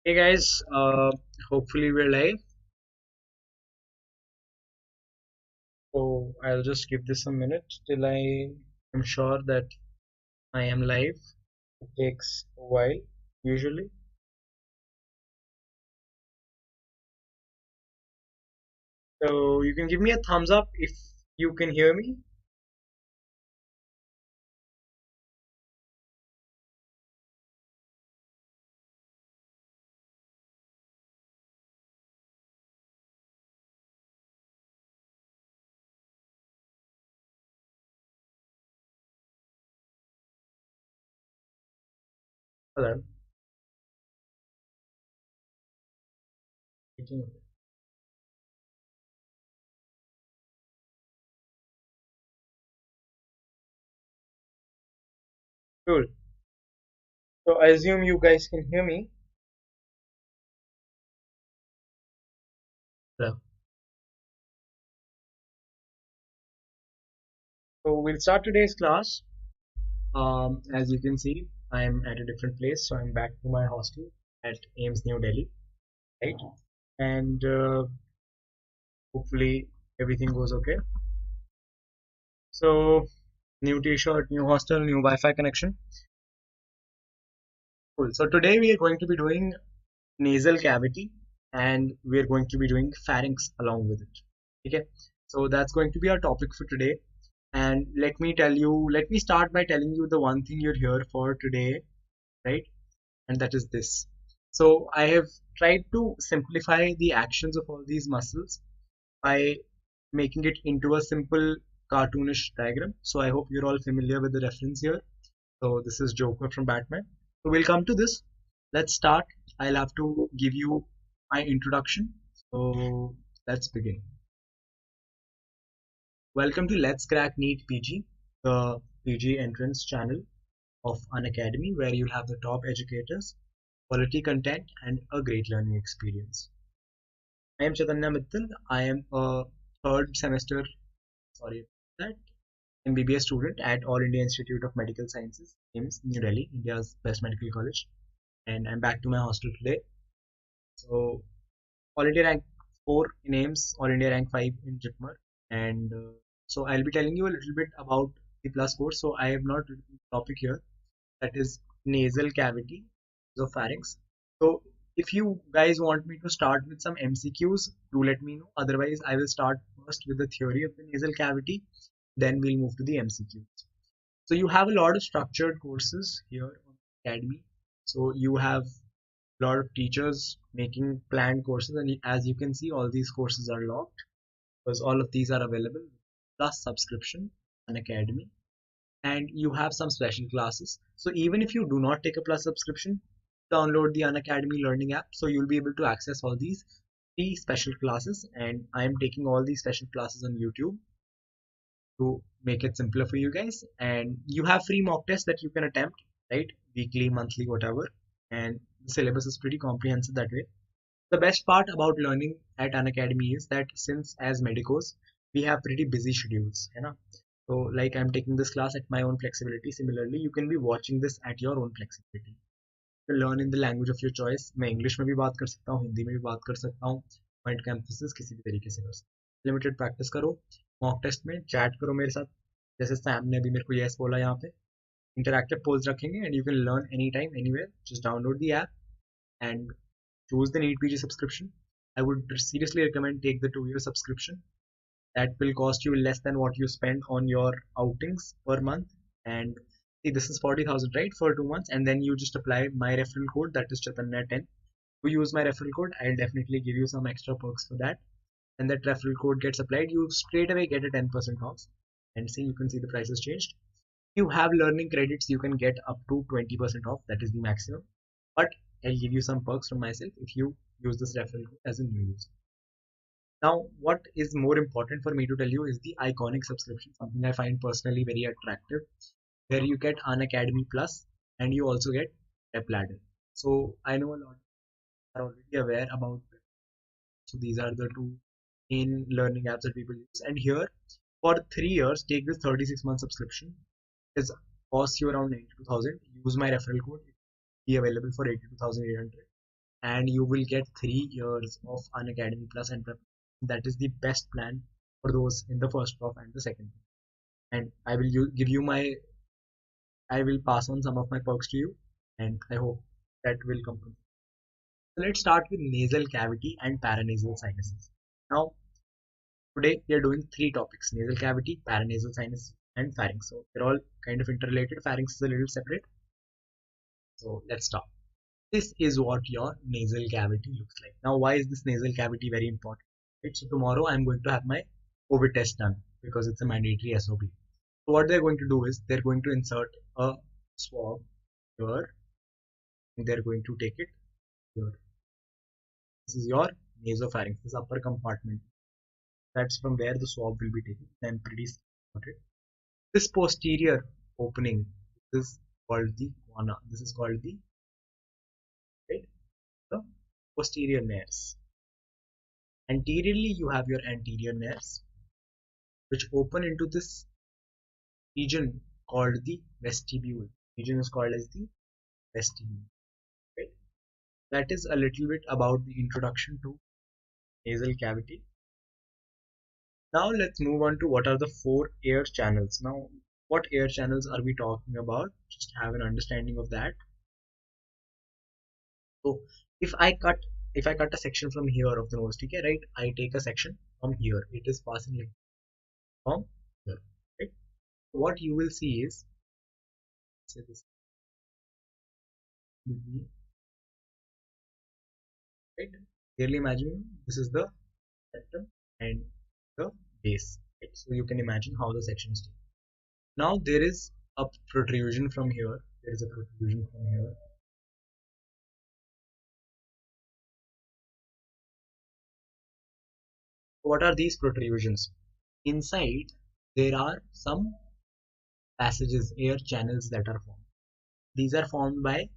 Hey guys, hopefully we're live. So I'll just give this a minute till I am sure that I am live. It takes a while, usually. So you can give me a thumbs up if you can hear me. Hello. Cool. So I assume you guys can hear me. Hello. So we'll start today's class. As you can see, I'm at a different place, so I'm back to my hostel at Ames, New Delhi, right? And hopefully everything goes okay. So new t-shirt, new hostel, new Wi-Fi connection. Cool. So today we are going to be doing nasal cavity and we are going to be doing pharynx along with it. Okay. So that's going to be our topic for today. And let me start by telling you the one thing you're here for today, right? And that is this. So I have tried to simplify the actions of all these muscles by making it into a simple cartoonish diagram. So I hope you're all familiar with the reference here. So this is Joker from Batman. So we'll come to this. Let's start. I'll have to give you my introduction. So let's begin. Welcome to Let's Crack NEET PG, the PG entrance channel of Unacademy, where you'll have the top educators, quality content, and a great learning experience. I am Chetanya Mittal. I am a third semester, sorry, that MBBS student at All India Institute of Medical Sciences, AIMS, New Delhi, India's best medical college. And I'm back to my hostel today. So All India rank 4 in AIMS, All India rank 5 in JIPMER. And so I'll be telling you a little bit about the plus course. So I have not written the topic here, that is nasal cavity, so pharynx. So if you guys want me to start with some MCQs, do let me know. Otherwise, I will start first with the theory of the nasal cavity, then we'll move to the MCQs. So you have a lot of structured courses here on Academy. So you have a lot of teachers making planned courses, and as you can see, all these courses are locked because all of these are available plus subscription on Academy, and you have some special classes. So even if you do not take a plus subscription, download the Unacademy learning app, so you'll be able to access all these free special classes. And I am taking all these special classes on YouTube to make it simpler for you guys. And you have free mock tests that you can attempt, right? Weekly, monthly, whatever. And the syllabus is pretty comprehensive that way. The best part about learning at Unacademy is that since as medicos, we have pretty busy schedules, you know. So like I'm taking this class at my own flexibility. Similarly, you can be watching this at your own flexibility. You learn in the language of your choice. मैं English में भी बात कर सकता हूँ, हिंदी में भी बात कर सकता हूँ, पॉइंट का एम्फेसिस किसी भी तरीके से कर सकता हूँ. लिमिटेड प्रैक्टिस करो, मॉक टेस्ट में चैट करो मेरे साथ, जैसे सैम ने अभी मेरे को यस बोला यहाँ पे. इंटरैक्टिव पोल्स रखेंगे and you can learn any time anywhere. Just download the app and choose the NEET PG subscription. I would seriously recommend take the 2-year subscription. That will cost you less than what you spend on your outings per month. And see, this is 40,000, right, for 2 months, and then you just apply my referral code, that is Chetanya10. To use my referral code, I'll definitely give you some extra perks for that. And that referral code gets applied, you straight away get a 10% off. And see, you can see the prices changed. If you have learning credits, you can get up to 20% off. That is the maximum. But I'll give you some perks from myself if you use this referral code as a new user. Now, what is more important for me to tell you is the iconic subscription, something I find personally very attractive, where you get Unacademy Plus and you also get Step Ladder. So I know a lot are already aware about it. So these are the two main learning apps that people use. And here, for 3 years, take this 36-month subscription. It costs you around 92,000. Use my referral code. It will be available for 82,800. and you will get 3 years of Unacademy Plus and prep. That is the best plan for those in the first prof and the second. And I will I will pass on some of my perks to you, and I hope that will come. So let's start with nasal cavity and paranasal sinuses. Now, today we are doing 3 topics: nasal cavity, paranasal sinus, and pharynx. So they're all kind of interrelated. Pharynx is a little separate. So let's start. This is what your nasal cavity looks like. Now, why is this nasal cavity very important? Right, so tomorrow I'm going to have my COVID test done because it's a mandatory SOP. So what they're going to do is they're going to insert a swab here, and they're going to take it here. This is your nasopharynx, this upper compartment. That's from where the swab will be taken. I'm pretty sure about it. This posterior opening, this is called the guana. This is called the, right, the posterior nares. Anteriorly, you have your anterior nares, which open into this region called the vestibule. Region is called as the vestibule. Right? That is a little bit about the introduction to nasal cavity. Now let's move on to what are the 4 air channels. Now, what air channels are we talking about? Just have an understanding of that. So if I cut a section from here of the nose, okay, right? I take a section from here. It is passing like from here, right? So what you will see is, say this between, right? Clearly imagine this is the septum and the base, right? So you can imagine how the section is taken. Now there is a protrusion from here. There is a protrusion from here. What are these protrusions? Inside there are some passages, air channels that are formed. These are formed by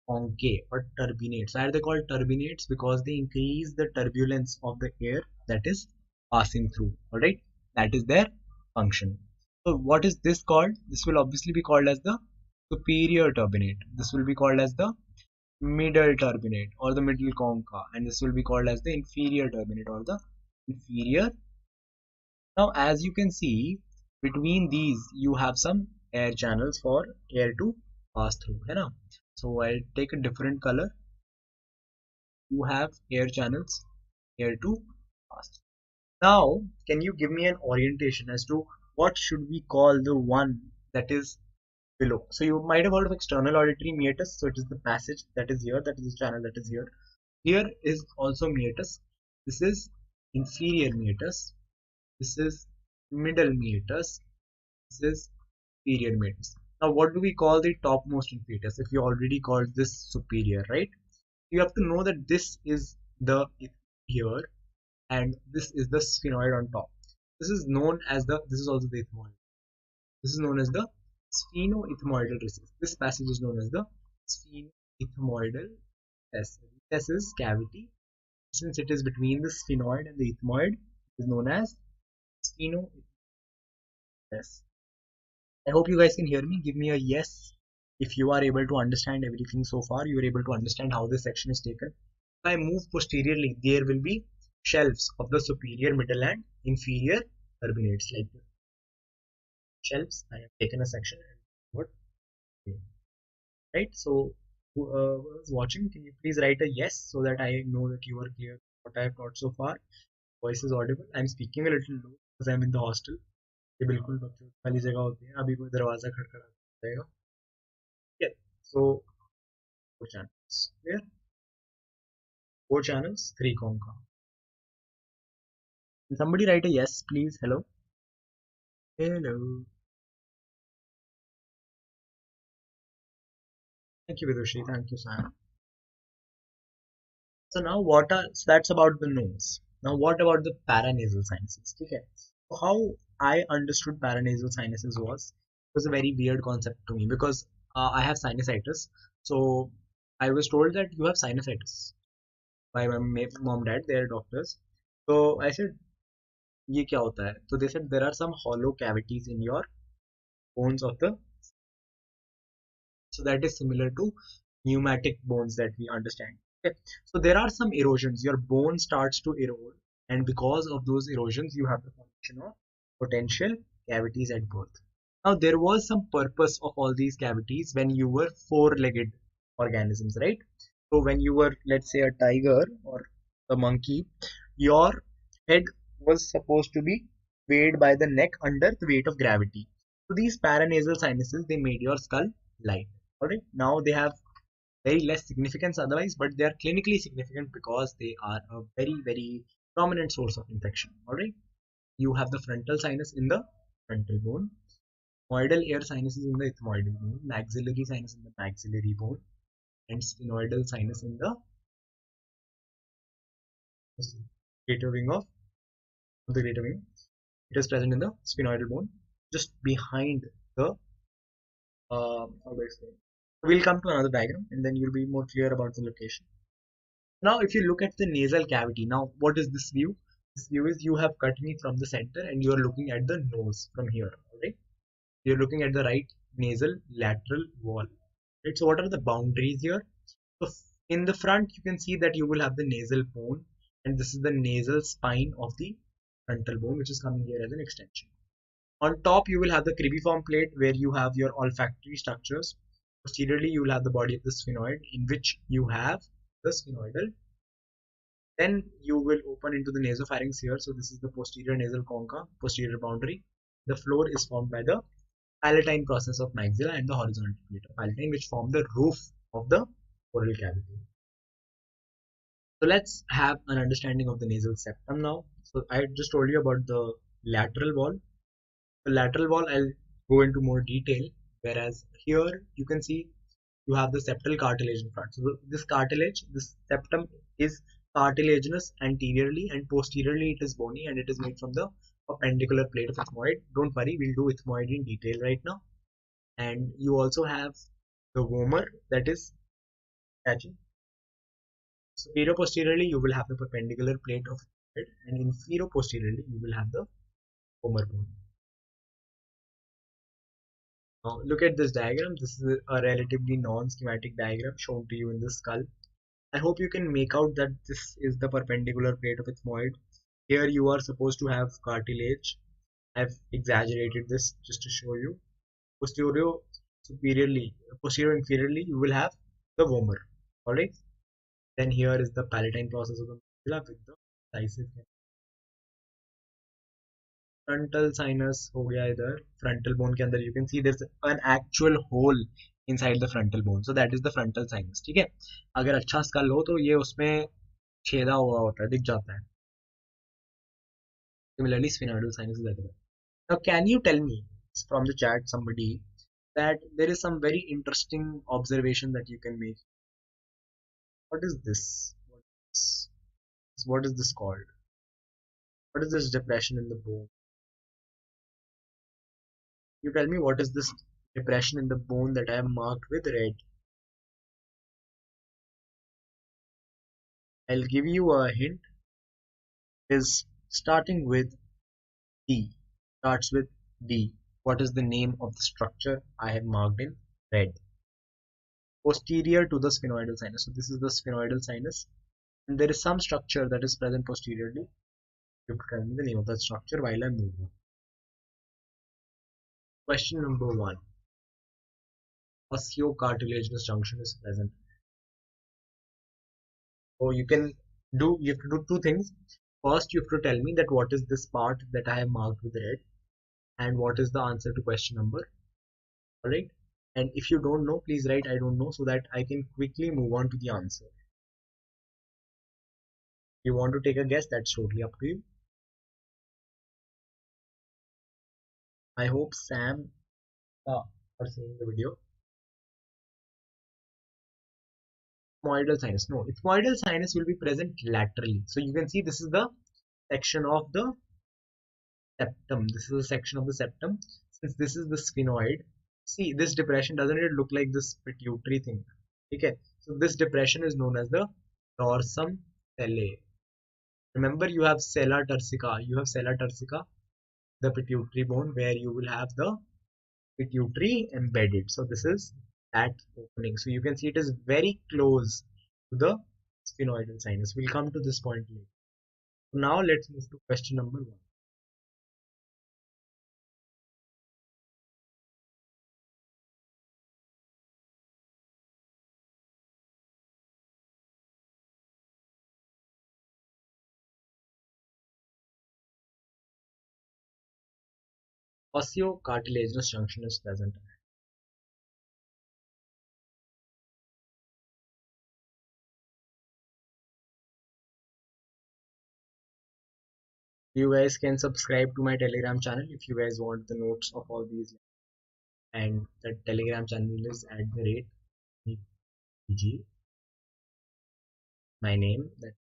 conchae or turbinates. Why are they called turbinates? Because they increase the turbulence of the air that is passing through. Alright, that is their function. So what is this called? This will obviously be called as the superior turbinate. This will be called as the middle turbinate or the middle concha, and this will be called as the inferior turbinate or the inferior. Now as you can see, between these you have some air channels for air to pass through, है ना? So I'll take a different color. You have air channels here to pass through. Now can you give me an orientation as to what should we call the one that is below? So you might have heard of external auditory meatus. So it is the passage that is here, that is the channel that is here. Here is also meatus. This is inferior meatus. This is middle meatus. This is superior meatus. Now what do we call the topmost meatus if you already called this superior, right? You have to know that this is the here and this is the sphenoid on top. This is known as the, this is also the ethmoid. This is known as the sphenoethmoidal recess. This passage is known as the sphenoethmoidal recess. This is cavity. Since it is between the sphenoid and the ethmoid, it is known as sphenoethmoidal recess. I hope you guys can hear me. Give me a yes if you are able to understand everything so far. You are able to understand how this section is taken. If I move posteriorly, there will be shelves of the superior, middle and inferior turbinates like this. Shelves. I have taken a section and what? Right. So who was watching, can you please write a yes so that I know that you are clear what I have taught so far. Voice is audible. I am speaking a little low because I am in the hostel. ये बिल्कुल बच्चों वाली जगह होती है, अभी कोई दरवाजा खटखटा जाएगा. Yeah, so 4 channels. Clear? 4 channels, 3 concha. Can somebody write a yes, please? Hello. Hello. Thank you, Vidushi. Thank you, Sam. So now so that's about the nose. Now what about the paranasal sinuses? Okay. So how I understood paranasal sinuses was a very weird concept to me because I have sinusitis. So I was told that you have sinusitis by my mom, dad. They are doctors. So I said, ये क्या होता है? So they said there are some hollow cavities in your bones of the. So that is similar to pneumatic bones that we understand. Okay. So there are some erosions. Your bone starts to erode, and because of those erosions, you have the formation of potential cavities at birth. Now, there was some purpose of all these cavities when you were four-legged organisms, right? So when you were, let's say, a tiger or a monkey, your head was supposed to be weighed by the neck under the weight of gravity. So these paranasal sinuses, they made your skull light. Alright, now they have very less significance otherwise, but they are clinically significant because they are a very prominent source of infection. Alright, you have the frontal sinus in the frontal bone, ethmoidal air sinuses in the ethmoidal bone, maxillary sinus in the maxillary bone, and sphenoidal sinus in the greater wing of the greater wing. It is present in the sphenoidal bone, just behind the how do I explain? We'll come to another diagram, and then you'll be more clear about the location. Now, if you look at the nasal cavity, now what is this view? This view is you have cut me from the center, and you are looking at the nose from here. Alright, you're looking at the right nasal lateral wall. Right, so what are the boundaries here? So in the front, you can see that you will have the nasal bone, and this is the nasal spine of the frontal bone, which is coming here as an extension. On top, you will have the cribriform plate where you have your olfactory structures. Posteriorly, you will have the body of the sphenoid, in which you have the sphenoidal. Then you will open into the nasopharynx here. So this is the posterior nasal concha, posterior boundary. The floor is formed by the palatine process of maxilla and the horizontal plate of palatine, which form the roof of the oral cavity. So let's have an understanding of the nasal septum now. So I just told you about the lateral wall. The lateral wall, I'll go into more detail, whereas here you can see you have the septal cartilage in front. So this cartilage, this septum is cartilaginous anteriorly, and posteriorly it is bony, and it is made from the perpendicular plate of ethmoid. Don't worry, we'll do ethmoid in detail right now. And you also have the vomer that is attaching. Superior posteriorly you will have the perpendicular plate of ethmoid, and inferior posteriorly you will have the vomer bone. Now look at this diagram. This is a relatively non-schematic diagram shown to you in the skull. I hope you can make out that this is the perpendicular plate of ethmoid. Here you are supposed to have cartilage. I've exaggerated this just to show you. Posterior inferiorly you will have the vomer. Alright. Then here is the palatine process of the maxilla with the incisive. Frontal sinus हो गया इधर frontal bone के अंदर you can see there is an actual hole inside the frontal bone so that is the frontal sinus ठीक है अगर अच्छा school हो तो ये उसमें छेदा हुआ होता है दिख जाता है similarly sphenoidal sinus is like that. Now can you tell me from the chat somebody that there is some very interesting observation that you can make? What is this? What is this called? What is this depression in the bone? You tell me what is this depression in the bone that I have marked with red. I'll give you a hint. Is starting with D. Starts with D. What is the name of the structure I have marked in red? Posterior to the sphenoidal sinus. So this is the sphenoidal sinus. And there is some structure that is present posteriorly. You have to tell me the name of that structure while I move on. Question number 1. Osteocartilaginous junction is present. So you have to do two things. First, you have to tell me that what is this part that I have marked with red, and what is the answer to question number. Alright. And if you don't know, please write I don't know so that I can quickly move on to the answer. If you want to take a guess, that's totally up to you. I hope Sam are seeing the video. Ethmoidal sinus. No, ethmoidal sinus will be present laterally. So you can see this is the section of the septum. This is a section of the septum. Since this is the sphenoid, see this depression, doesn't it look like this pituitary thing? Okay, so this depression is known as the dorsum sellae. Remember, you have sella turcica. You have sella turcica, the pituitary bone, where you will have the pituitary embedded. So this is that opening. So you can see it is very close to the Sphenoidal sinus. We'll come to this point later. Now let's move to question number 1. Osteocartilaginous junction is present. You guys can subscribe to my Telegram channel if you guys want the notes of all these. And the Telegram channel is @ NEET PG. My name. That's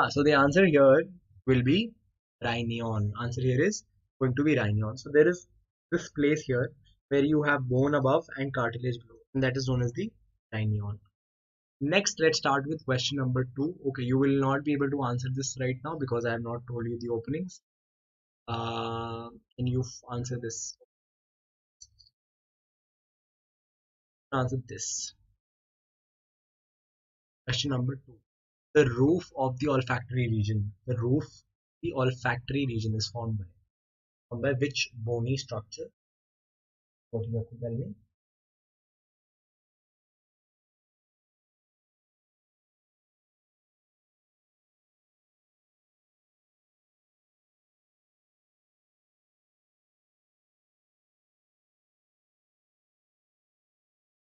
so the answer here will be rhinion. Answer here is going to be rhinion. So there is this place here where you have bone above and cartilage below, and that is known as the rhinion. Next, let's start with question number 2. Okay, you will not be able to answer this right now because I have not told you the openings. Can you answer this? Answer this. Question number 2. The roof of the olfactory region. The roof, the olfactory region is formed by which bony structure? What you have to tell me?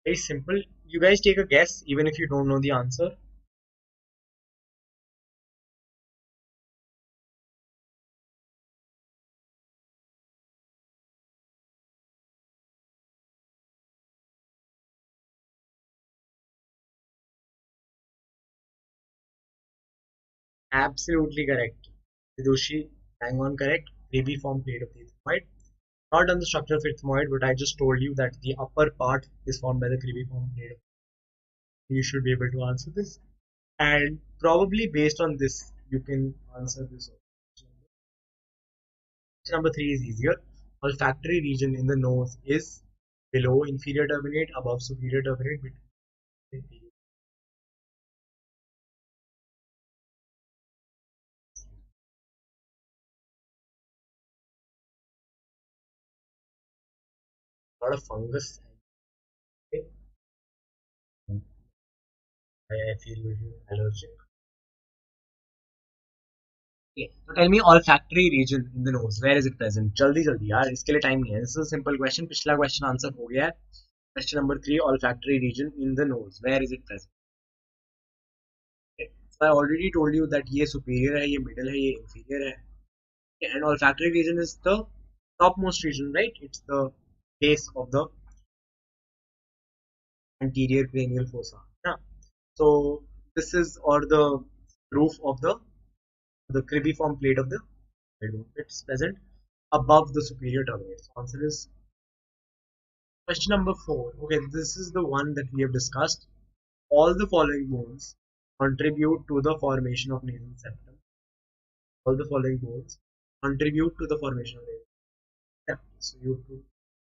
Very simple. You guys take a guess even if you don't know the answer. Absolutely correct. Vidushi, hang on, correct. Cribriform plate of the ethmoid. Not on the structure of ethmoid, but I just told you that the upper part is formed by the cribriform plate. You should be able to answer this. And probably based on this, you can answer this. Number 3 is easier. Olfactory region in the nose is below inferior turbinate, above superior turbinate, between inferior. A lot of fungus. Okay. I feel a little allergic. Okay. So tell me olfactory region in the nose. Where is it present? जल्दी जल्दी यार इसके लिए time नहीं है. This is a simple question. पिछला question answer हो गया है. Question number 3, olfactory region in the nose. Where is it present? Okay. So I already told you that ये superior है, ये middle है, ये inferior है. Okay. And olfactory region is the topmost region, right? It's the base of the anterior cranial fossa. Yeah. So this is or the roof of the cribriform plate of the head. It's present above the superior turbinate. So answer is question number 4. Okay, this is the one that we have discussed. All the following bones contribute to the formation of nasal septum. All the following bones contribute to the formation of nasal septum. So you have to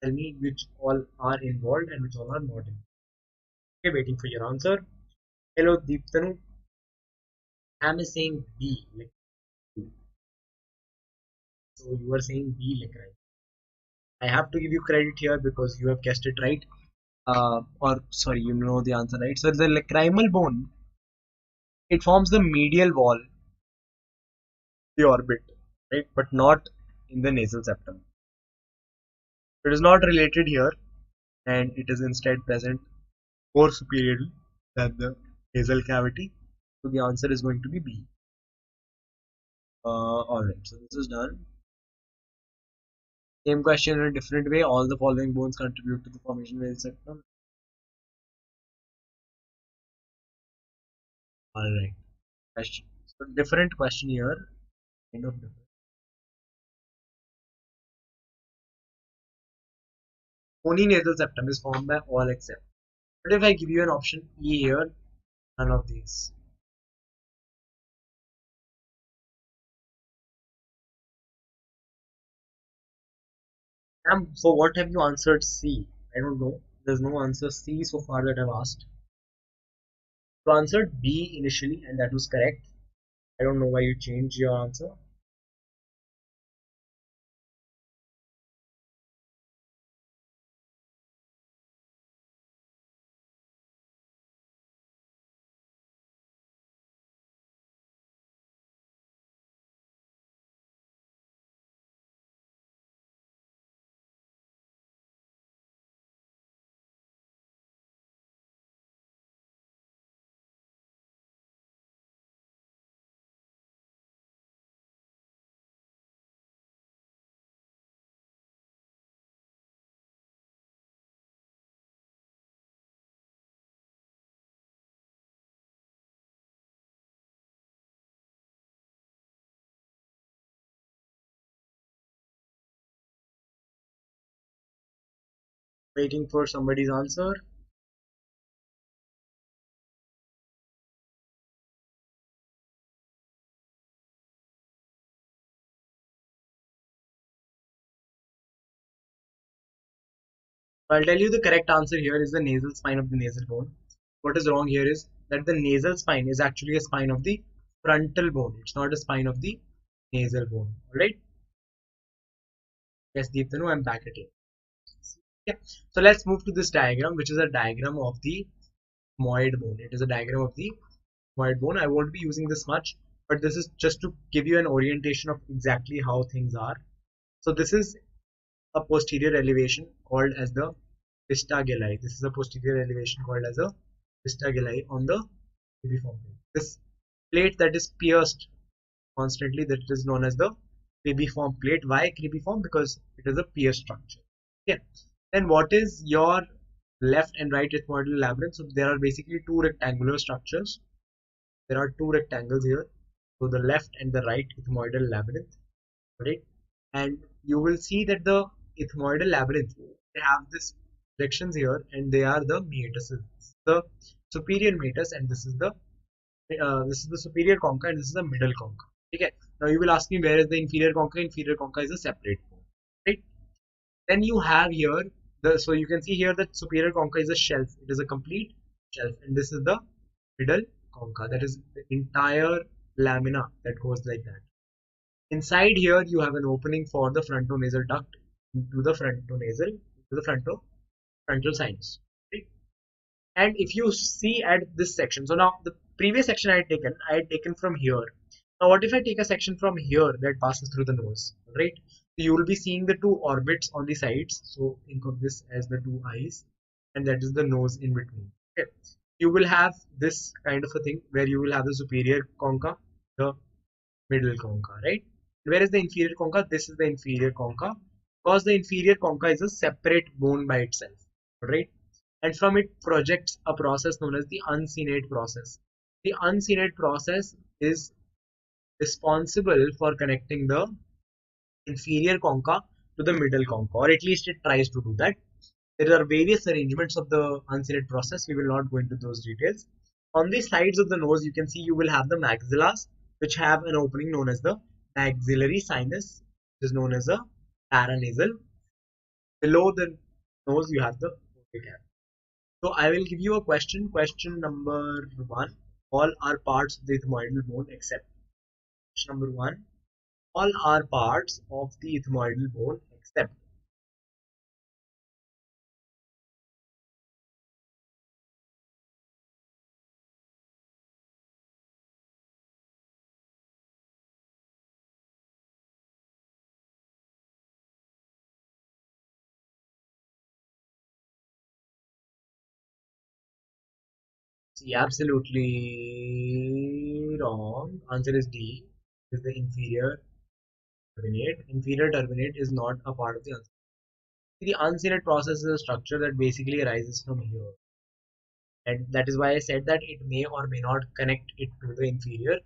tell me which all are involved and which all are not involved. Okay, waiting for your answer. Hello, Deeptanu. I'm saying B. Like B. So you are saying B like right. I have to give you credit here because you have guessed it right. Or sorry, you know the answer right. So the lacrimal bone, it forms the medial wall, the orbit, right, but not in the nasal septum. It is not related here, and it is instead present more superiorly than the nasal cavity. So the answer is going to be B. Alright, so this is done. Same question in a different way. All the following bones contribute to the formation of the nasal septum. Alright, question. So different question here, kind of different. Only nasal septum is formed by all except. But if I give you an option E here, none of these. For what have you answered C? I don't know. There's no answer C so far that I've asked. You answered B initially, and that was correct. I don't know why you changed your answer. Waiting for somebody's answer. I'll tell you the correct answer here is the nasal spine of the nasal bone. What is wrong here is that the nasal spine is actually a spine of the frontal bone. It's not a spine of the nasal bone. Alright? Yes, Deeptanu, I'm back at it. Yeah. So let's move to this diagram, which is a diagram of the ethmoid bone. It is a diagram of the ethmoid bone. I won't be using this much, but this is just to give you an orientation of exactly how things are. So this is a posterior elevation called as the vista galli. This is a posterior elevation called as a vista galli on the cribriform plate. This plate that is pierced constantly, that is known as the cribriform plate. Why cribriform? Because it is a pierced structure. Okay. Then what is your left and right ethmoidal labyrinth? So there are basically two rectangular structures. There are two rectangles here. So the left and the right ethmoidal labyrinth. Right? And you will see that the ethmoidal labyrinth, they have this projections here, and they are the meatus. The superior meatus, and this is the superior concha, and this is the middle concha. Okay. Now you will ask me, where is the inferior concha? Inferior concha is a separate bone. Right? Then you have here so you can see here that superior concha is a shelf. It is a complete shelf, and this is the middle concha. That is the entire lamina that goes like that. Inside here, you have an opening for the frontonasal duct into the frontal sinus. Okay? And if you see at this section, so now the previous section I had taken from here. Now, what if I take a section from here that passes through the nose, right? So you will be seeing the two orbits on the sides. So think of this as the two eyes, and that is the nose in between. Okay. You will have this kind of a thing where you will have the superior concha, the middle concha, right? Where is the inferior concha? This is the inferior concha, because the inferior concha is a separate bone by itself, right? And from it projects a process known as the uncinate process. The uncinate process is responsible for connecting the inferior concha to the middle concha, or at least it tries to do that. There are various arrangements of the uncinate process. We will not go into those details. On the sides of the nose, you can see you will have the maxillas, which have an opening known as the maxillary sinus, which is known as a paranasal. Below the nose, you have the oral cavity. So I will give you a question. Question number 1. All are parts of the ethmoidal bone except. Question number 1. All are parts of the ethmoidal bone except. See, absolutely wrong. Answer is D. Is the inferior turbinate. Inferior turbinate is not a part of the uncinate. The uncinate process is a structure that basically arises from here. And that is why I said that it may or may not connect it to the inferior.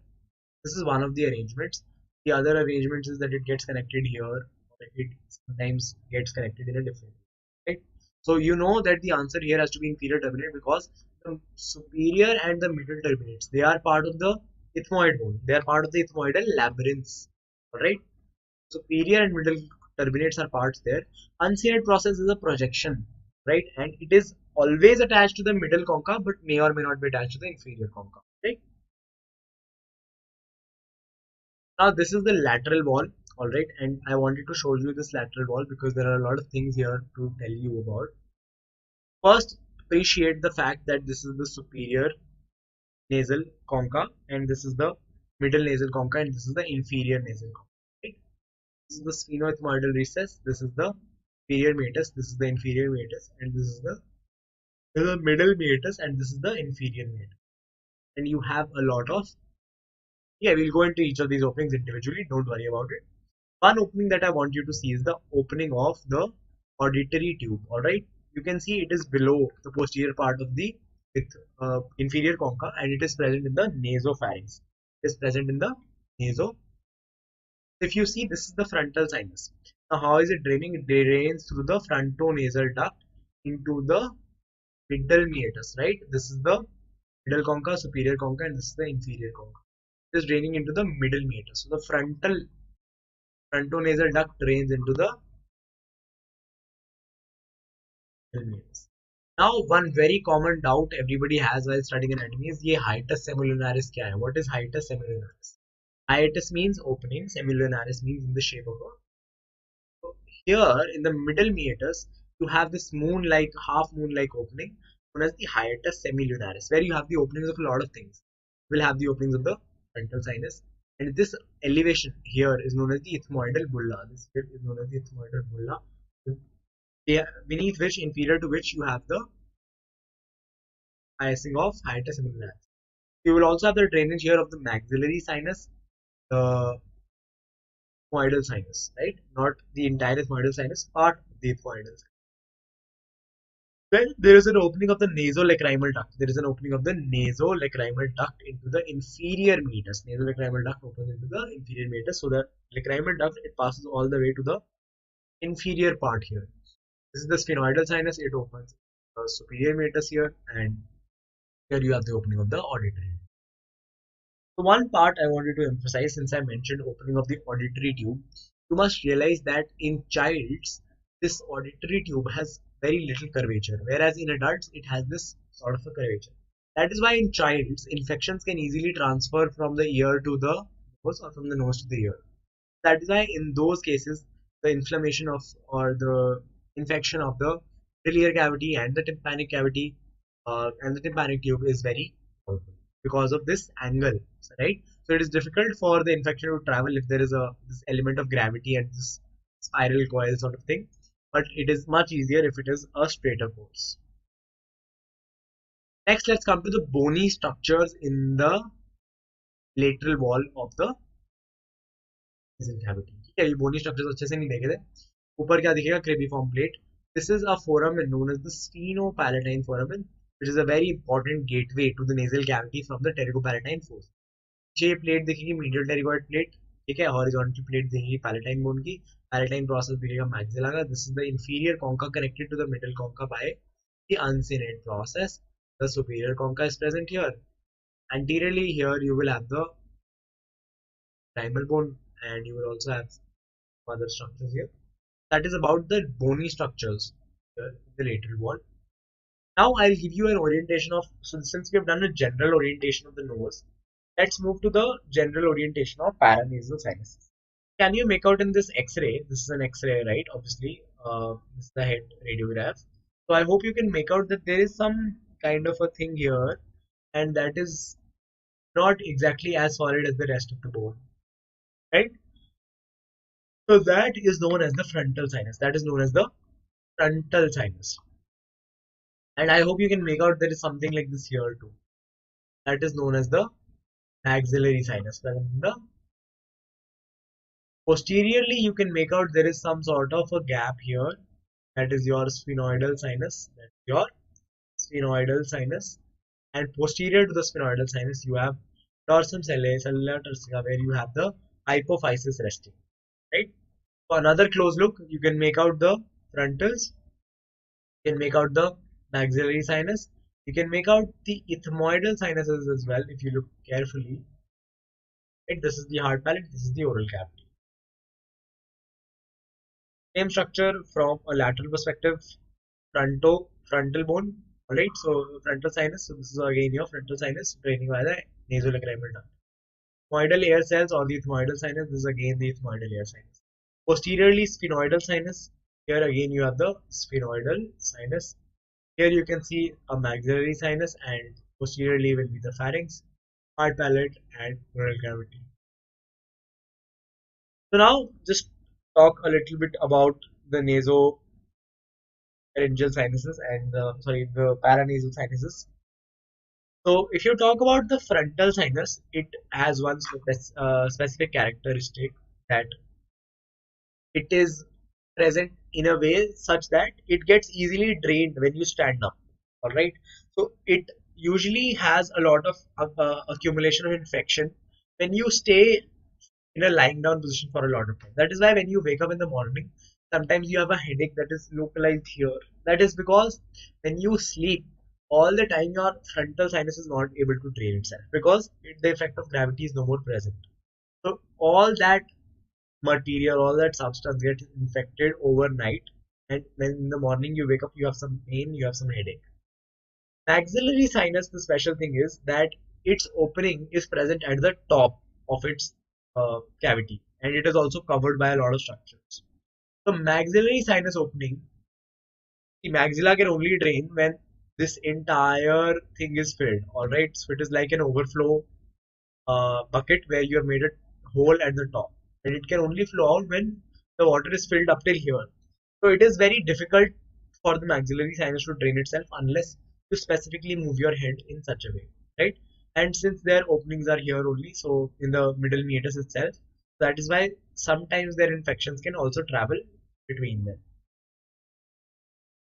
This is one of the arrangements. The other arrangement is that it gets connected here, or it sometimes gets connected in a different way. Right? So you know that the answer here has to be inferior turbinate, because the superior and the middle turbinates, they are part of the ethmoid bone. They are part of the ethmoidal labyrinths. Alright? Superior and middle turbinates are parts there. Uncinate process is a projection, right? And it is always attached to the middle concha, but may or may not be attached to the inferior concha, right? Now this is the lateral wall, alright, and I wanted to show you this lateral wall because there are a lot of things here to tell you about. First, appreciate the fact that this is the superior nasal concha and this is the middle nasal concha and this is the inferior nasal concha. Right? This is the sphenoethmoidal recess, this is the superior meatus, this is the inferior meatus, and this is the middle meatus, and this is the inferior meatus. And you have a lot of, yeah, we'll go into each of these openings individually, don't worry about it. One opening that I want you to see is the opening of the auditory tube, alright. You can see it is below the posterior part of the inferior concha and it is present in the nasopharynx. It is present in the naso. If you see, this is the frontal sinus. Now how is it draining? It drains through the frontonasal duct into the middle meatus, right? This is the middle concha, superior concha, and this is the inferior concha. It is draining into the middle meatus. So the frontonasal duct drains into the middle meatus. Now, one very common doubt everybody has while studying anatomy is ये hiatus semilunaris क्या है? What is hiatus semilunaris? Hiatus means opening, semilunaris means in the shape of a. So here in the middle meatus, you have this moon-like, half moon-like opening known as the hiatus semilunaris, where you have the openings of a lot of things. You will have the openings of the frontal sinus, and this elevation here is known as the ethmoidal bulla. This bit is known as the ethmoidal bulla. Beneath which, inferior to which, you have the hiatusing of hiatus semilunaris. You will also have the drainage here of the maxillary sinus, the ethmoidal sinus, right? Not the entire ethmoidal sinus, part of the ethmoidal sinus. Then there is an opening of the nasolacrimal duct. There is an opening of the nasolacrimal duct into the inferior meatus. Nasolacrimal duct opens into the inferior meatus. So the lacrimal duct, it passes all the way to the inferior part here. This is the sphenoidal sinus. It opens the superior meatus here, and here you have the opening of the auditory. So one part I wanted to emphasize, since I mentioned opening of the auditory tube, you must realize that in childs, this auditory tube has very little curvature, whereas in adults it has this sort of a curvature. That is why in childs, infections can easily transfer from the ear to the nose or from the nose to the ear. That is why in those cases, the inflammation of or the infection of the ciliary cavity and the tympanic cavity and the tympanic tube is very powerful because of this angle, right? So it is difficult for the infection to travel if there is this element of gravity and this spiral coil sort of thing, but it is much easier if it is a straighter course. Next, let's come to the bony structures in the lateral wall of the nasal cavity. ठीक है, ये bony structures अच्छे से नहीं देखे थे. ऊपर क्या दिखेगा? Cribriform plate. This is a foramen known as the sphenopalatine foramen, which is a very important gateway to the nasal cavity from the pterygopalatine fossa. ये प्लेट दिखेगी medial pterygoid plate, ठीक है, horizontal plate दिखेगी palatine bone की, palatine process दिखेगा maxilla का. This is the inferior concha connected to the middle concha by the uncinate process. The superior concha is present here. Anteriorly here you will have the primal bone and you will also have other structures here. That is about the bony structures here in the lateral wall. Now I'll give you an orientation of, so since we have done a general orientation of the nose, let's move to the general orientation of paranasal sinuses. Can you make out in this X-ray? This is an X-ray, right? Obviously, this is the head radiograph. So I hope you can make out that there is some kind of a thing here, and that is not exactly as solid as the rest of the bone, right? So that is known as the frontal sinus. That is known as the frontal sinus. And I hope you can make out there is something like this here too. That is known as the maxillary sinus. Posteriorly, you can make out there is some sort of a gap here. That is your sphenoidal sinus. That's your sphenoidal sinus. And posterior to the sphenoidal sinus, you have dorsum cellular turcica, where you have the hypophysis resting. Right? For another close look, you can make out the frontals. You can make out the maxillary sinus. You can make out the ethmoidal sinuses as well if you look carefully. Right? This is the hard palate. This is the oral cavity. Same structure from a lateral perspective, frontal bone. Alright, so frontal sinus. So this is again your frontal sinus draining by the nasolacrimal duct. Ethmoidal air cells or the ethmoidal sinus. This is again the ethmoidal air sinus. Posteriorly, sphenoidal sinus. Here again you have the sphenoidal sinus. Here you can see a maxillary sinus, and posteriorly will be the pharynx, hard palate, and oral cavity. So now just talk a little bit about the nasopharyngeal sinuses and the paranasal sinuses. So if you talk about the frontal sinus, it has one specific characteristic, that it is present in a way such that it gets easily drained when you stand up. All right. So it usually has a lot of accumulation of infection when you stay in a lying down position for a lot of time. That is why when you wake up in the morning, sometimes you have a headache that is localized here. That is because when you sleep, all the time your frontal sinus is not able to drain itself, because the effect of gravity is no more present. So all that material, all that substance gets infected overnight, and when in the morning you wake up, you have some pain, you have some headache. Maxillary sinus, the special thing is that its opening is present at the top of its cavity, and it is also covered by a lot of structures. The maxillary sinus opening, the maxilla can only drain when this entire thing is filled. Alright, so it is like an overflow bucket where you have made a hole at the top, and it can only flow out when the water is filled up till here. So it is very difficult for the maxillary sinus to drain itself unless you specifically move your head in such a way, right? And since their openings are here only, so in the middle meatus itself, that is why sometimes their infections can also travel between them.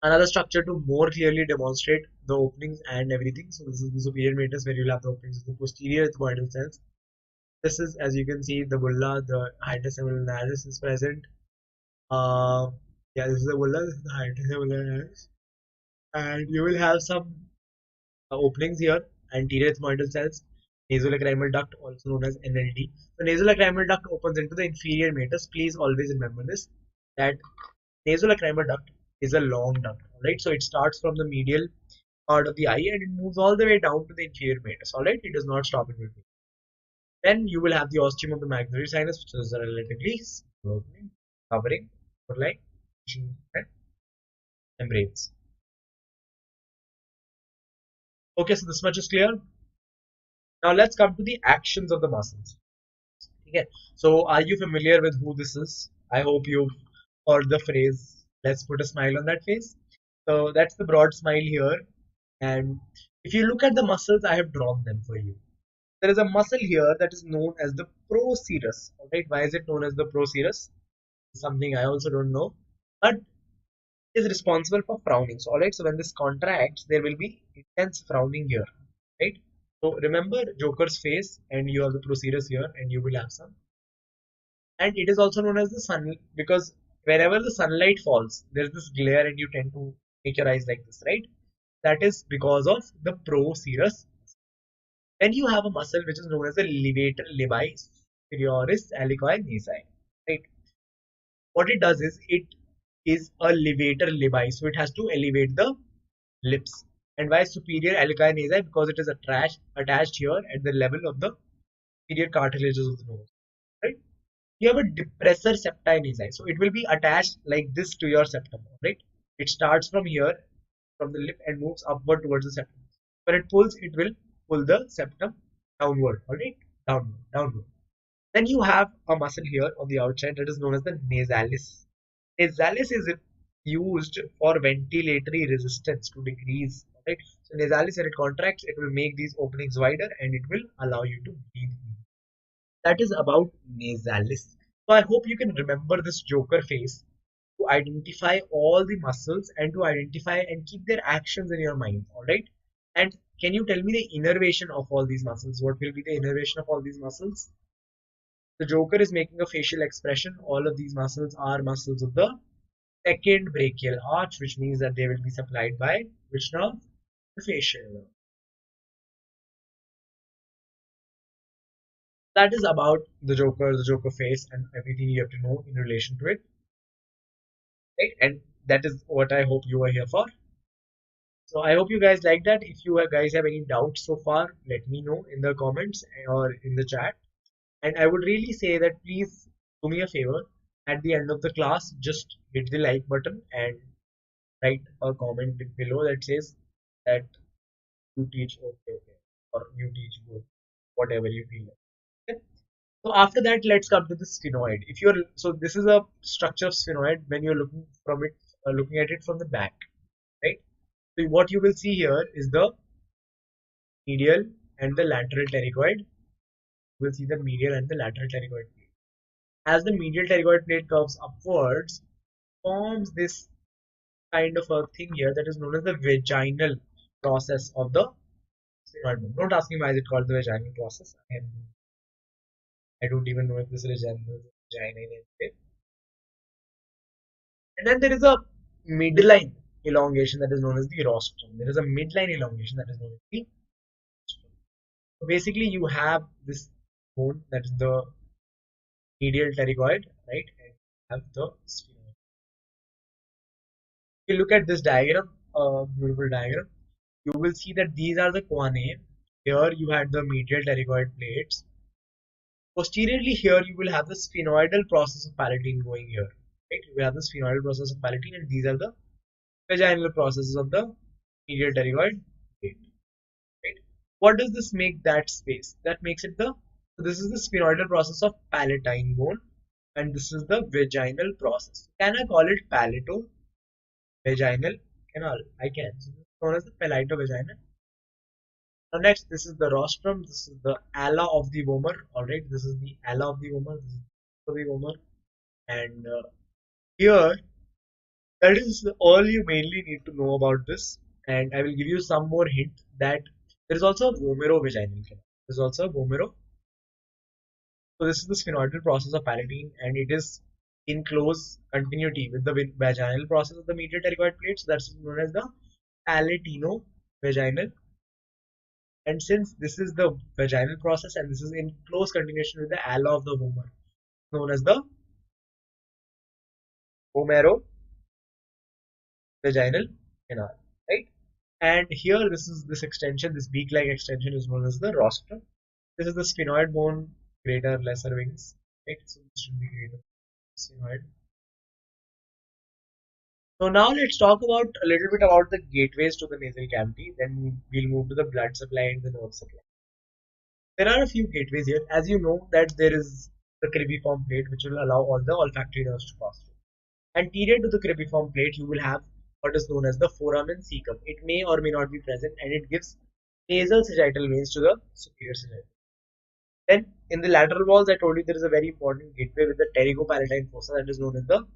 Another structure to more clearly demonstrate the openings and everything. So this is the superior meatus where you'll have the openings of the posterior ethmoidal cells. This is, as you can see, the bulla, the hiatus seminillaris is present. Yeah, this is the bulla, this is the hiatus seminillaris, and you will have some openings here. Anterior ethmoidal cells, nasolacrimal duct, also known as NLD. The nasolacrimal duct opens into the inferior meatus. Please always remember this, that nasolacrimal duct is a long duct. Alright, so it starts from the medial part of the eye and it moves all the way down to the inferior meatus. Alright, it does not stop in between. Then you will have the ostium of the maxillary sinus, which is a relatively small opening, covering for like and membranes. Okay, so this much is clear. Now let's come to the actions of the muscles. Okay, so are you familiar with who this is? I hope you've heard the phrase, let's put a smile on that face. So that's the broad smile here. And if you look at the muscles, I have drawn them for you. There is a muscle here that is known as the procerus. Alright, why is it known as the procerus? Something I also don't know. But is responsible for frowning. So, alright, so when this contracts, there will be intense frowning here, right? So, remember Joker's face, and you have the procerus here, and you will have some. And it is also known as the sun, because wherever the sunlight falls, there's this glare, and you tend to make your eyes like this, right? That is because of the procerus. Then you have a muscle which is known as the levator labii superioris aliquot nasi, right? What it does is it is a levator labii, so it has to elevate the lips. And why superior aliquot nasi? Because it is attached here at the level of the superior cartilages of the nose. Right? You have a depressor septi nasi, so it will be attached like this to your septum. Right? It starts from here, from the lip, and moves upward towards the septum. When it pulls, it will pull the septum downward. Alright, downward. Then you have a muscle here on the outside that is known as the nasalis. Nasalis is used for ventilatory resistance to decrease. Right? So nasalis, when it contracts, it will make these openings wider and it will allow you to breathe. That is about nasalis. So I hope you can remember this Joker face to identify all the muscles and to identify and keep their actions in your mind. Alright? And can you tell me the innervation of all these muscles? What will be the innervation of all these muscles? The Joker is making a facial expression. All of these muscles are muscles of the second brachial arch, which means that they will be supplied by which nerve? The facial nerve. That is about the Joker face, and everything you have to know in relation to it. right? And that is what I hope you are here for. So I hope you guys like that. If you guys have any doubts so far, let me know in the comments or in the chat. And I would really say that please do me a favor. At the end of the class, just hit the like button and write a comment below that says that you teach okay, or you teach good, whatever you feel like. Okay? So after that, let's come to the sphenoid. If you're so this is a structure of sphenoid when you're looking at it from the back, right? So what you will see here is the medial and the lateral pterygoid. You will see the medial and the lateral pterygoid plate. As the medial pterygoid plate curves upwards, forms this kind of a thing here that is known as the vaginal process of the sphenoid bone. Don't ask me why is it called the vaginal process. I don't even know if this resembles vagina in any way. And then there is a midline elongation that is known as the rostrum. There is a midline elongation that is known as the rostrum. So basically, you have this bone that is the medial pterygoid, right? And you have the sphenoid. If you look at this diagram, beautiful diagram, you will see that these are the choanae. Here you had the medial pterygoid plates. Posteriorly here you will have the sphenoidal process of palatine going here. Right? You have the sphenoidal process of palatine and these are the vaginal processes of the medial pterygoid plate. Right? What does this make that space? That makes it the so this is the sphenoidal process of palatine bone and this is the vaginal process. Can I call it palato-vaginal canal? I can. So this is known as the palatovaginal. Now next, this is the rostrum. This is the ala of the vomer. All right, this is the ala of the vomer. This is the vomer, and here that is all you mainly need to know about this. And I will give you some more hint that there is also a vomerovaginal canal. There is also a vomero. So this is the sphenoidal process of palatine, and it is in close continuity with the vaginal process of the medial pterygoid plate. So that's known as the palatino-vaginal. And since this is the vaginal process and this is in close continuation with the ala of the vomer, known as the vomerovaginal canal, right? And here this extension, this beak-like extension is known as the rostrum. This is the sphenoid bone, greater, lesser wings, right? So this should be greater sphenoid. So now let's talk about a little bit about the gateways to the nasal cavity. Then we'll move to the blood supply and the nerve supply. There are a few gateways here. As you know that there is the cribriform plate which will allow all the olfactory nerves to pass through. Anterior to the cribriform plate you will have what is known as the foramen cecum. It may or may not be present and it gives nasal sagittal veins to the superior sagittal. Then in the lateral walls I told you there is a very important gateway with the pterygopalatine fossa that is known as the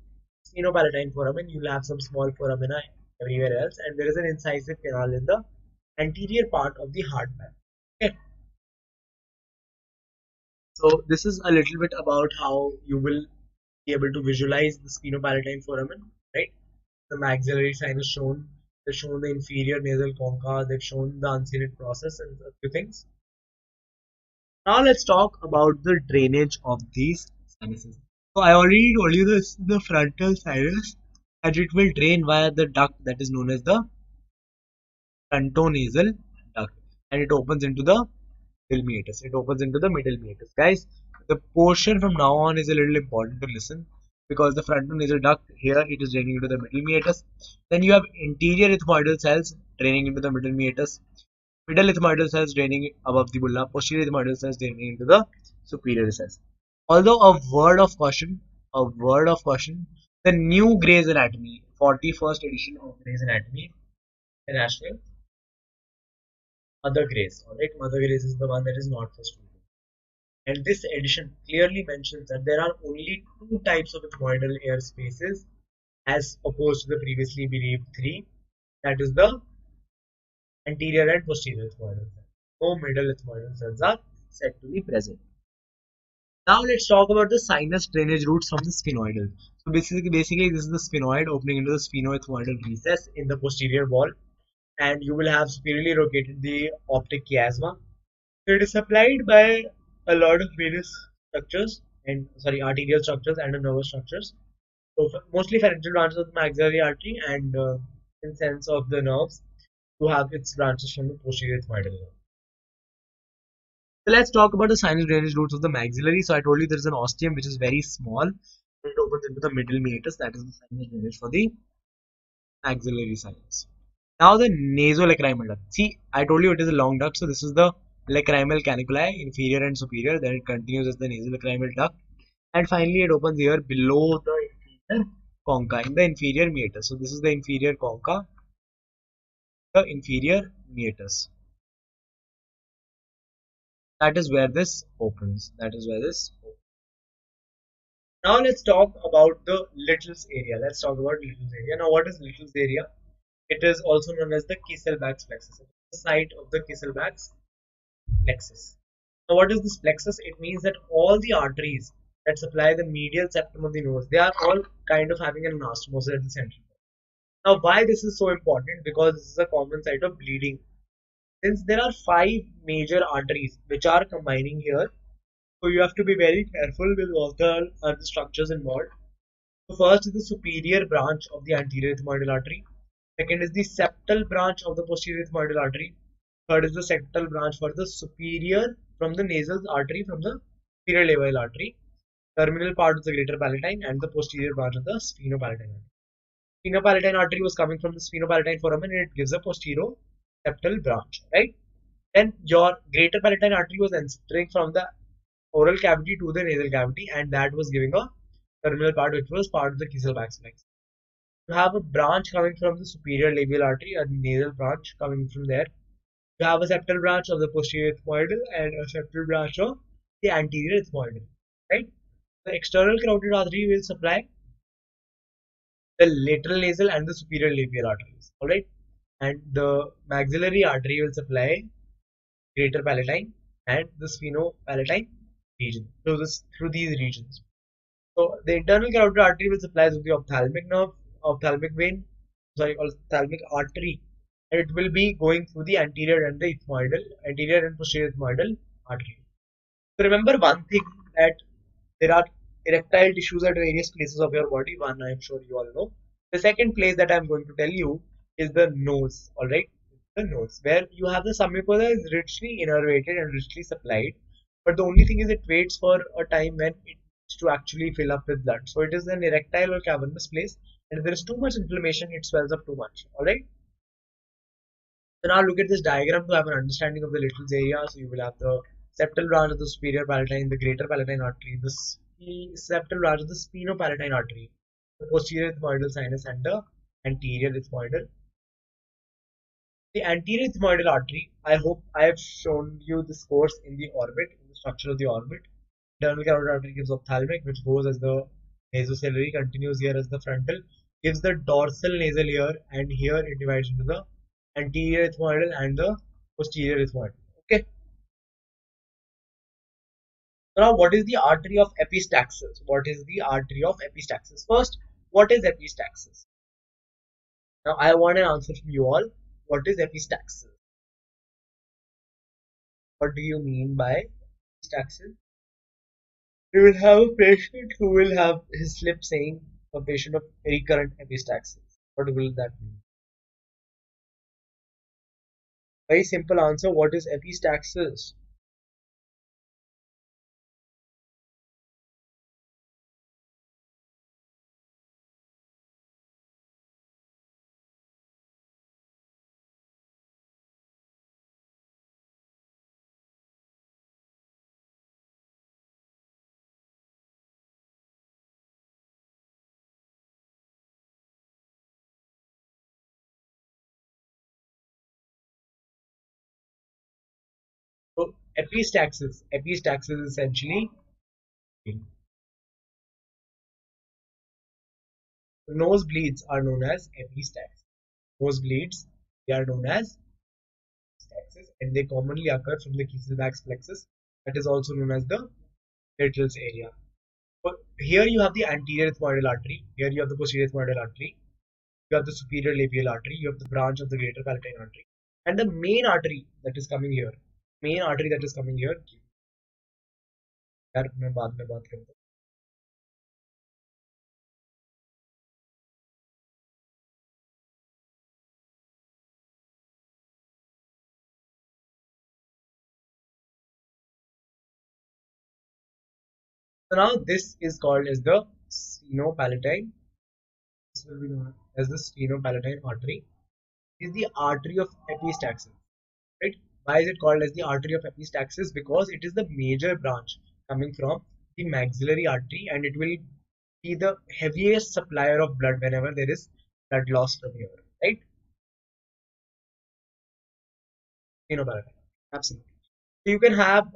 sphenopalatine foramen. You will have some small foramina everywhere else and there is an incisive canal in the anterior part of the hard palate. Okay. So this is a little bit about how you will be able to visualize the sphenopalatine foramen, right? The maxillary sinus shown, they've shown the inferior nasal concha, they've shown the uncinate process and a few things. Now let's talk about the drainage of these sinuses. So I already told you this, the frontal sinus, and it will drain via the duct that is known as the frontonasal duct, and it opens into the middle meatus. It opens into the middle meatus. Guys, the portion from now on is a little important to listen because the frontonasal duct here it is draining into the middle meatus. Then you have interior ethmoidal cells draining into the middle meatus, middle ethmoidal cells draining above the bulla, posterior ethmoidal cells draining into the superior cells. Although a word of caution, the new Gray's Anatomy, 41st edition of Gray's Anatomy, International, Mother Grace, alright, Mother Grace is the one that is not for students. And this edition clearly mentions that there are only two types of ethmoidal air spaces as opposed to the previously believed three. That is the anterior and posterior ethmoidal cells. No middle ethmoidal cells are said to be present. Now let's talk about the sinus drainage routes from the sphenoidal. So basically this is the sphenoid opening into the sphenoethmoidal recess in the posterior wall. And you will have superiorly located the optic chiasma. It is supplied by a lot of venous structures and arterial structures and nervous structures. So mostly pharyngeal branches of the maxillary artery and in sense of the nerves to have its branches from the posterior ethmoidal nerve. So let's talk about the sinus drainage routes of the maxillary. So I told you there is an ostium which is very small and it opens into the middle meatus, that is the sinus drainage for the maxillary sinus. Now the nasolacrimal duct. See, I told you it is a long duct, so this is the lacrimal caniculi, inferior and superior. Then it continues as the nasolacrimal duct, and finally it opens here below the inferior concha in the inferior meatus. So this is the inferior concha, the inferior meatus. That is where this opens. That is where this opens. Now let's talk about the littles area. Let's talk about littles area. Now what is littles area? It is also known as the Kisselbach's plexus. It is the site of the Kisselbach's plexus. Now what is this plexus? It means that all the arteries that supply the medial septum of the nose, they are all kind of having an anastomosis at the center. Now why this is so important? Because this is a common site of bleeding. Since there are 5 major arteries which are combining here, so you have to be very careful with all the other structures involved. So first is the superior branch of the anterior ethmoidal artery. Second is the septal branch of the posterior ethmoidal artery. Third is the septal branch for the superior from the nasal artery from the superior labial artery. Terminal part of the greater palatine and the posterior branch of the sphenopalatine artery. Sphenopalatine artery was coming from the sphenopalatine foramen and it gives a posterior septal branch, right? Then your greater palatine artery was entering from the oral cavity to the nasal cavity and that was giving a terminal part which was part of the Kisselbach's plexus. You have a branch coming from the superior labial artery, a nasal branch coming from there. You have a septal branch of the posterior ethmoidal and a septal branch of the anterior ethmoidal, right? The external carotid artery will supply the lateral nasal and the superior labial arteries, alright? And the maxillary artery will supply greater palatine and the sphenopalatine region through these regions. So the internal carotid artery will supply the ophthalmic nerve, ophthalmic vein, ophthalmic artery, and it will be going through the anterior and the ethmoidal, anterior and posterior ethmoidal artery. So remember one thing, that there are erectile tissues at various places of your body. One, I am sure you all know. The second place that I am going to tell you is the nose. All right, the nose, where you have the submucosa is richly innervated and richly supplied, but the only thing is it waits for a time when it needs to actually fill up with blood. So it is an erectile or cavernous place, and if there is too much inflammation, it swells up too much. All right. So now look at this diagram to have an understanding of the littles area. So you will have the septal branch of the superior palatine, the greater palatine artery, the septal branch of the sphenopalatine artery, the posterior ethmoidal sinus, and the anterior ethmoidal. The anterior ethmoidal artery, I hope I have shown you this course in the orbit, in the structure of the orbit. Internal carotid artery gives ophthalmic, which goes as the nasociliary, continues here as the frontal, gives the dorsal nasal here, and here it divides into the anterior ethmoidal and the posterior ethmoidal. Okay. Now, what is the artery of epistaxis? What is the artery of epistaxis? First, what is epistaxis? Now, I want an answer from you all. What is epistaxis? What do you mean by epistaxis? You will have a patient who will have his slip saying a patient of recurrent epistaxis. What will that mean? Very simple answer. What is epistaxis? So, epistaxis is essentially nosebleeds are known as epistaxis. Nosebleeds, they are known as epistaxis, and they commonly occur from the Kisselbach's plexus, that is also known as the littles area. But here you have the anterior ethmoidal artery, here you have the posterior ethmoidal artery, you have the superior labial artery, you have the branch of the greater palatine artery, and the main artery that is coming here, यार मैं बाद में बात करता हूँ So now this is called as the sphenopalatine. This will be known as the sphenopalatine artery. Is the artery of epistaxis, right? Why is it called as the artery of epistaxis? Because it is the major branch coming from the maxillary artery, and it will be the heaviest supplier of blood whenever there is blood loss from here, right? Sphenopalatine, absolutely. So you can have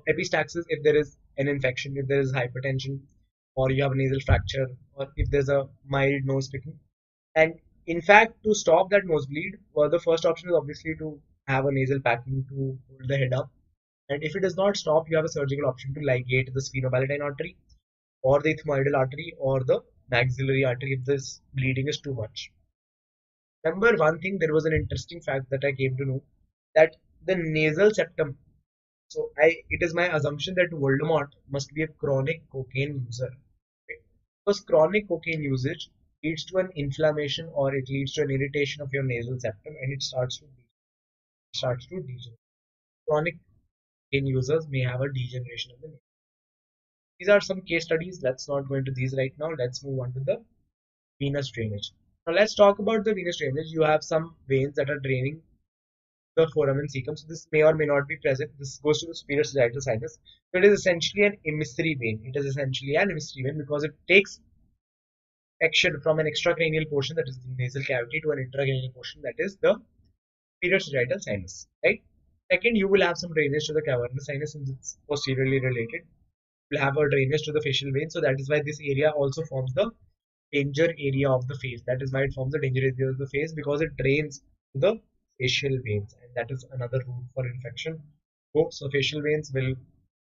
epistaxis if there is an infection, if there is hypertension, or you have a nasal fracture, or if there's a mild nose picking. And in fact, to stop that nosebleed, the first option is obviously to have a nasal packing to hold the head up. And if it does not stop, you have a surgical option to ligate the sphenopalatine artery, or the ethmoidal artery, or the maxillary artery if this bleeding is too much. Remember one thing, there was an interesting fact that I came to know, that the nasal septum. So it is my assumption that Voldemort must be a chronic cocaine user. Right? Because chronic cocaine usage leads to an inflammation, or it leads to an irritation of your nasal septum, and it starts to degenerate. Chronic cocaine users may have a degeneration of the nasal. These are some case studies. Let's not go into these right now. Let's move on to the venous drainage. Now let's talk about the venous drainage. You have some veins that are draining the foramen cecum. So this may or may not be present. This goes to the superior sagittal sinus. So it is essentially an emissary vein. It is essentially an emissary vein because it takes action from an extracranial portion, that is the nasal cavity, to an intracranial portion, that is the superior sagittal sinus. Right. Second, you will have some drainage to the cavernous sinus since it's posteriorly related. You will have a drainage to the facial vein. So that is why this area also forms the danger area of the face. That is why it forms the danger area of the face, because it drains to the facial veins, and that is another route for infection. So facial veins will,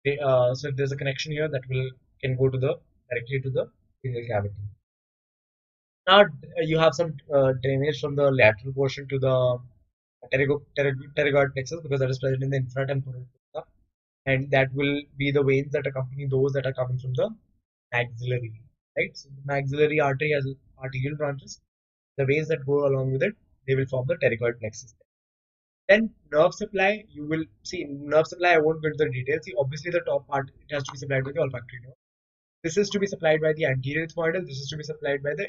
so if there's a connection here, that will can go to the directly to the nasal cavity. Now you have some drainage from the lateral portion to the pterygoid plexus, because that is present in the infratemporal fossa, and that will be the veins that accompany those that are coming from the maxillary. Right, so the maxillary artery has arterial branches. The veins that go along with it, they will form the pterygoid plexus. Then nerve supply, you will see nerve supply. I won't go into the details. See, obviously the top part, it has to be supplied by the olfactory nerve. This is to be supplied by the anterior ethmoidal. This is to be supplied by the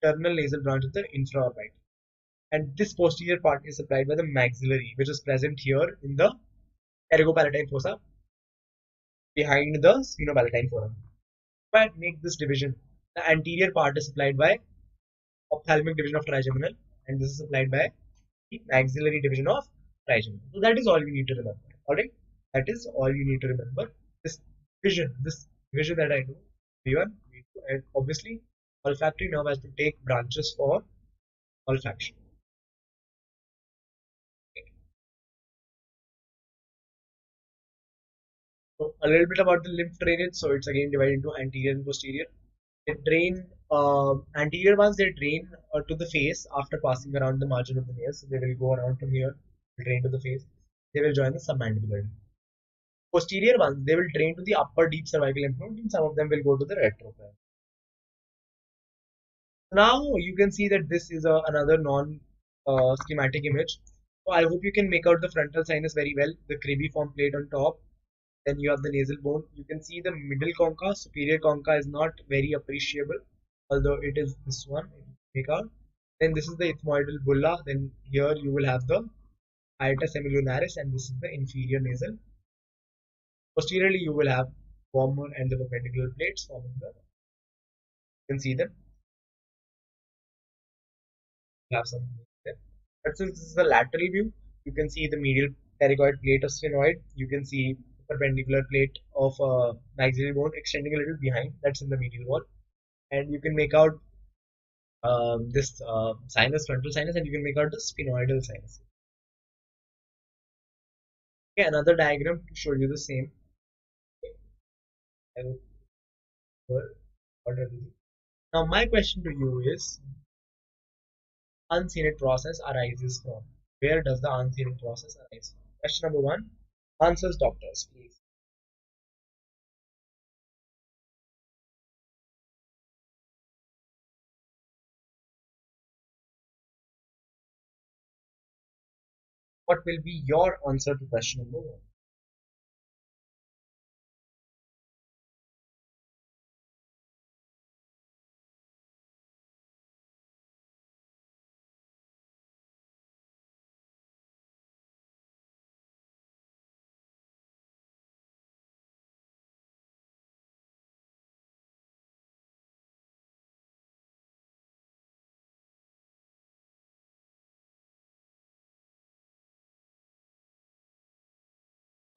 internal nasal branch of the infraorbital. And this posterior part is supplied by the maxillary, which is present here in the pterygopalatine fossa behind the sphenopalatine foramen. If I make this division, the anterior part is supplied by ophthalmic division of trigeminal, and this is supplied by the maxillary division of trigeminal. So that is all you need to remember. Alright, that is all you need to remember. This division that I do, V1, V2, and obviously olfactory nerve has to take branches for olfaction. Okay. So a little bit about the lymph drainage. So it's again divided into anterior and posterior. They drain, anterior ones, they drain to the face after passing around the margin of the nail. So they will go around from here, drain to the face. They will join the submandibular. Posterior ones, they will drain to the upper deep cervical lymph node, and some of them will go to the retrocranial. Now you can see that this is another non-schematic image. So I hope you can make out the frontal sinus very well, the cribriform plate on top. Then you have the nasal bone. You can see the middle concha, superior concha is not very appreciable, although it is this one. Make out. Then this is the ethmoidal bulla. Then here you will have the hiatus semilunaris, and this is the inferior nasal. Posteriorly, you will have vomer and the perpendicular plates forming the. You can see them. You have some there. But since this is the lateral view, you can see the medial pterygoid plate of sphenoid. You can see the perpendicular plate of maxillary bone extending a little behind. That's in the medial wall, and you can make out this sinus, frontal sinus, and you can make out the sphenoidal sinus. Okay, another diagram to show you the same. Okay, now my question to you is, unseen process arises from. Where does the unseen process arise from? Question number one. Answers, doctors, please. What will be your answer to question number one?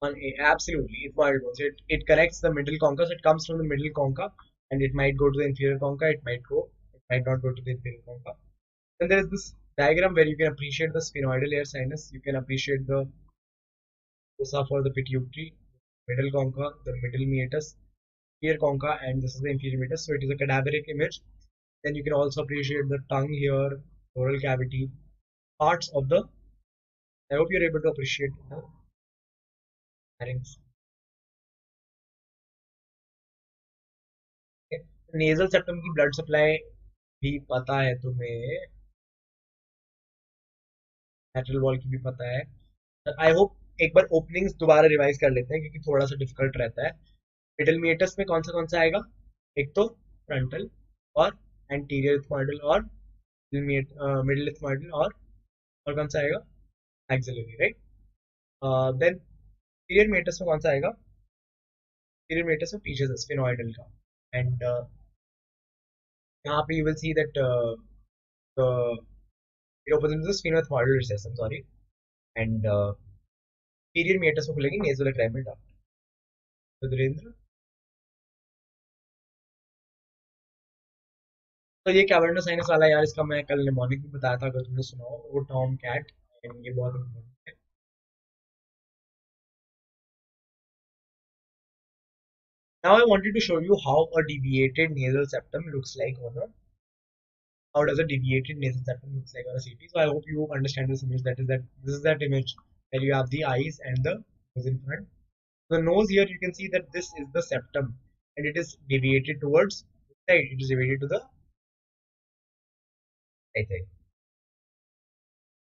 Absolutely, ethmoidal bones. It connects the middle concha, so it comes from the middle concha, and it might go to the inferior concha. It might not go to the inferior concha. Then there is this diagram where you can appreciate the sphenoidal air sinus. You can appreciate the fossa for the pituitary, middle concha, the middle meatus, inferior concha, and this is the inferior meatus. So it is a cadaveric image. Then you can also appreciate the tongue here, oral cavity, parts of the. I hope you're able to appreciate the pharynx. Nasal septum की blood supply भी पता है तुम्हें, lateral wall की भी पता है. I hope एक बार ओपनिंग्स दोबारा रिवाइज कर लेते हैं क्योंकि थोड़ा सा डिफिकल्ट रहता है. मिडल मीटस में कौन सा आएगा? एक तो फ्रंटल और एंटीरियर इथमॉइडल और मिडिल इथमॉइडल और कौन सा आएगा? Maxillary, right. Then inferior meatus में कौन सा आएगा? इंटीरियर मीटस में पीछे से स्फेनोइडल का. एंड यहाँ पे you will see that the it opens into the sphenoidal recess, I'm sorry, and inferior meatus में खुलेगी nasolacrimal duct. तो धीरेन्द्र, तो ये कैवर्नस साइनस वाला यार, इसका मैं कल निमोनिक भी बताया था, अगर तुमने सुना हो वो टॉम कैट, एंड ये बहुत इम्पोर्टेंट है. Now I wanted to show you how a deviated nasal septum looks like on a how does a deviated nasal septum looks like on a CT. So I hope you understand this image. This is that image where you have the eyes and the nose in front. The nose here, you can see that this is the septum and it is deviated towards the side. It is deviated to the right side.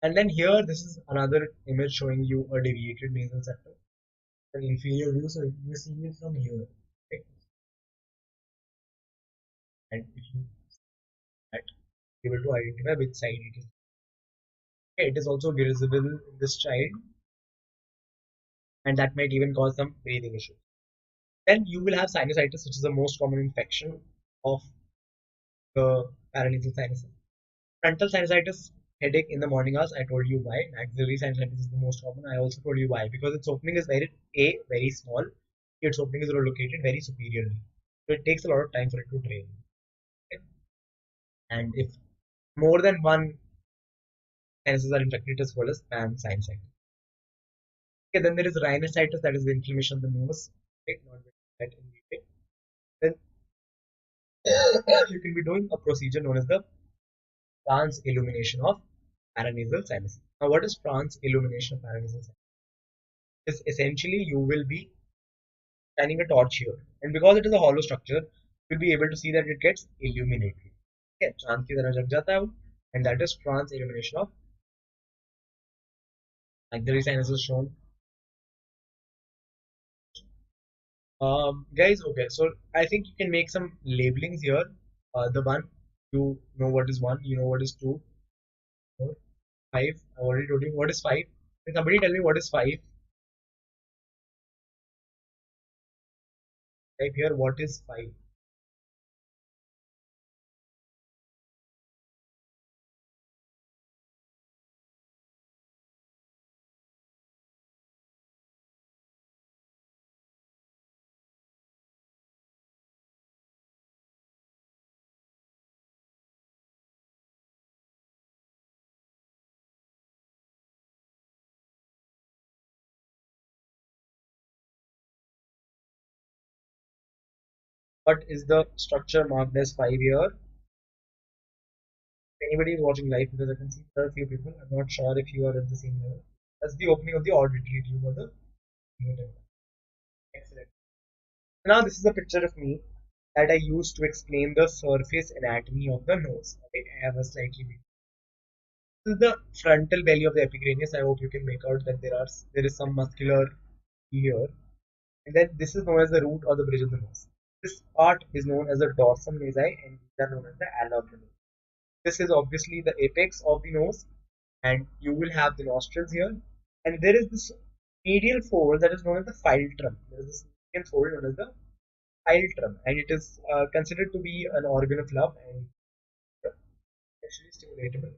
And then here, this is another image showing you a deviated nasal septum. An inferior view, so you see it from here. Okay? And if you are able to identify which side it is. Okay, it is also visible in this child, and that might even cause some breathing issues. Then you will have sinusitis, which is the most common infection of the paranasal sinuses. Frontal sinusitis, headache in the morning hours. I told you why. Axillary sinusitis is the most common. I also told you why. Because its opening is very small. Its opening is located very superiorly. So it takes a lot of time for it to drain. Okay? And if more than one sinuses are infected, it is called as pansinusitis. Okay, then there is rhinositis, that is the inflammation of the nose. Okay, not that in detail. Then you can be doing a procedure known as the France illumination of paranasal sinus. Now, what is France illumination of paranasal sinus? Is essentially you will be shining a torch here, and because it is a hollow structure, you'll be able to see that it gets illuminated. Okay, चांद की तरह जग जाता है वो, and that is France illumination of axillary sinus is shown. Guys, okay, so I think you can make some labelings here. The one, you know what is one, you know what is two, four, five. I already told you what is five. Can somebody tell me what is five? Type here what is five. What is the structure marked as five here? If anybody is watching live, because I can see there are a few people. I'm not sure if you are at the same level. That's the opening of the auditory tube or the excellent. Now this is a picture of me that I used to explain the surface anatomy of the nose. Okay, I have a slightly big. This is the frontal belly of the epicranius. I hope you can make out that there is some muscular here, and then this is known as the root or the bridge of the nose. This part is known as the dorsum nasi, and these are known as the ala of the nose. This is obviously the apex of the nose, and you will have the nostrils here, and there is this medial fold that is known as the philtrum. There is this medial fold known as the philtrum, and it is considered to be an organ of love and actually stimulatable.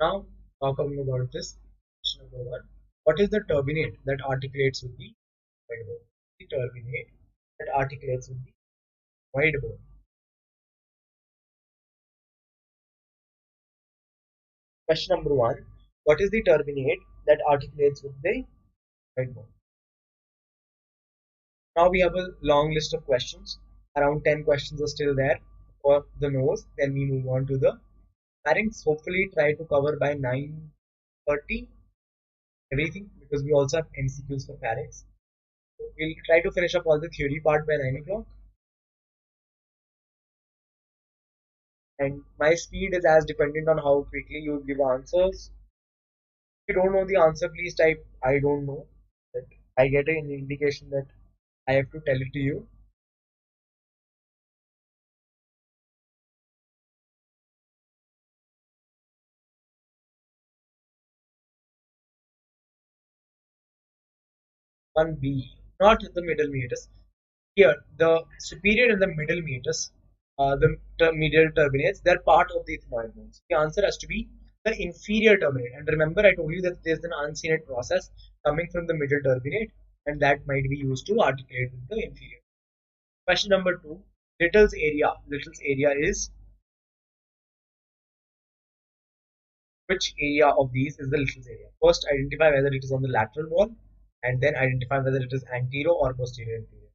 Now, talking about this question number one. What is the turbinate that articulates with the wide bone? The turbinate that articulates with the wide bone. Question number 1. What is the turbinate that articulates with the wide bone? Now we have a long list of questions. Around 10 questions are still there for the nose. Then we move on to the pharynx. Hopefully try to cover by 9:30 everything, because we also have MCQs for pharynx. So we'll try to finish up all the theory part by 9 o'clock. And my speed is as dependent on how quickly you give answers. If you don't know the answer, please type I don't know. That I get an indication that I have to tell it to you. One B, not the middle meatus. Here, the superior and the middle meatus, the medial turbinates, they're part of the ethmoid bones. The answer has to be the inferior turbinate. And remember, I told you that there's an uncinate process coming from the middle turbinate, and that might be used to articulate with the inferior. Question number 2, Little's area. Little's area is, which area of these is the Little's area? First, identify whether it is on the lateral wall, and then identify whether it is anterior or posterior inferior.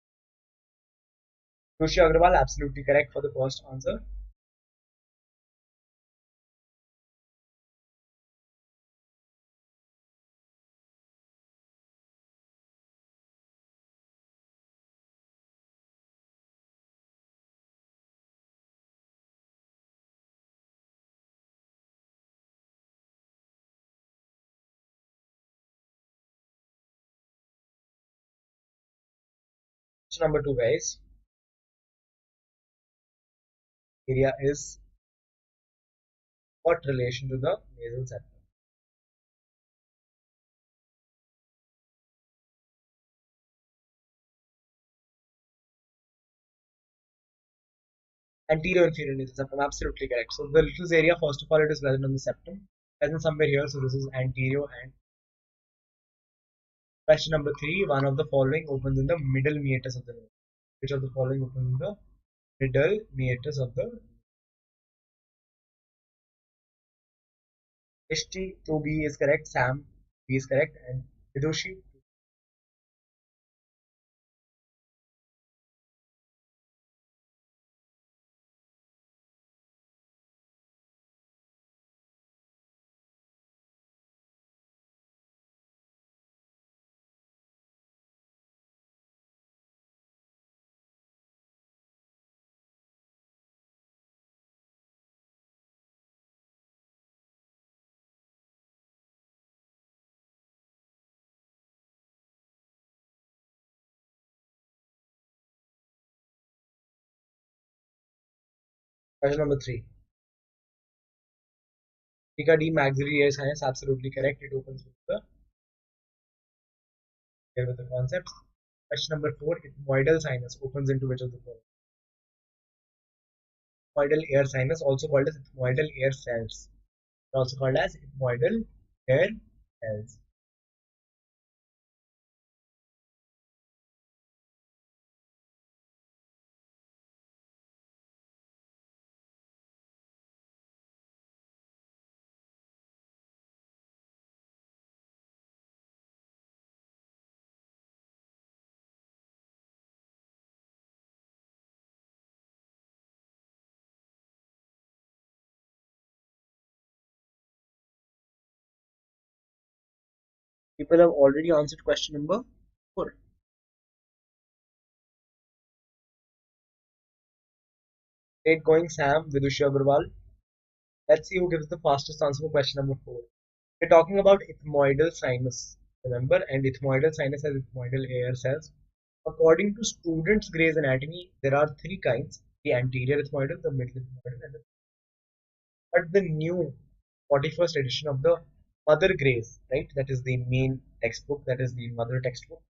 Joshi Agrawal, absolutely correct for the first answer. Question number 2, guys. Area is what relation to the nasal septum? Anterior inferior nasal septum, absolutely correct. So the Little's area, first of all, it is present on the septum, present somewhere here. So this is anterior. And question number 3, one of the following opens in the middle meatus of the nose. Which of the following opens in the middle meatus of the HT 2B is correct, Sam B is correct, and Vidushi. Question number 3. Tika D maxillary sinus, absolutely correct. It opens with the here with the concepts. Question number 4, ethmoidal sinus opens into which of the following? Ethmoidal air sinus, also called as ethmoidal air cells. Also called as ethmoidal air cells. People have already answered question number 4. Great going, Sam, Vidushi Agrawal. Let's see who gives the fastest answer for question number 4. We're talking about ethmoidal sinus, remember, and ethmoidal sinus has ethmoidal air cells. According to students' Gray's Anatomy, there are 3 kinds: the anterior ethmoidal, the middle ethmoidal, and the. But the new 41st edition of the Mother Gray's, right? That is the main textbook, that is the mother textbook,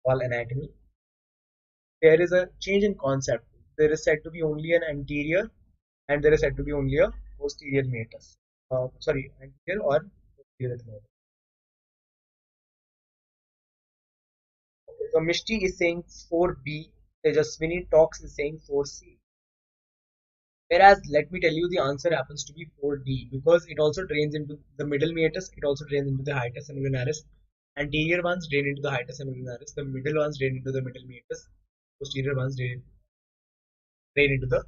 all anatomy. There is a change in concept. There is said to be only an anterior, and there is said to be only a posterior meatus. Sorry, anterior or posterior ethmoidal. So Mishti is saying 4B, Tejaswini Talks is saying 4C. Whereas, let me tell you, the answer happens to be 4D because it also drains into the middle meatus, it also drains into the hiatus and ulnaris. Anterior ones drain into the hiatus and ulnaris, the middle ones drain into the middle meatus, posterior ones drain into the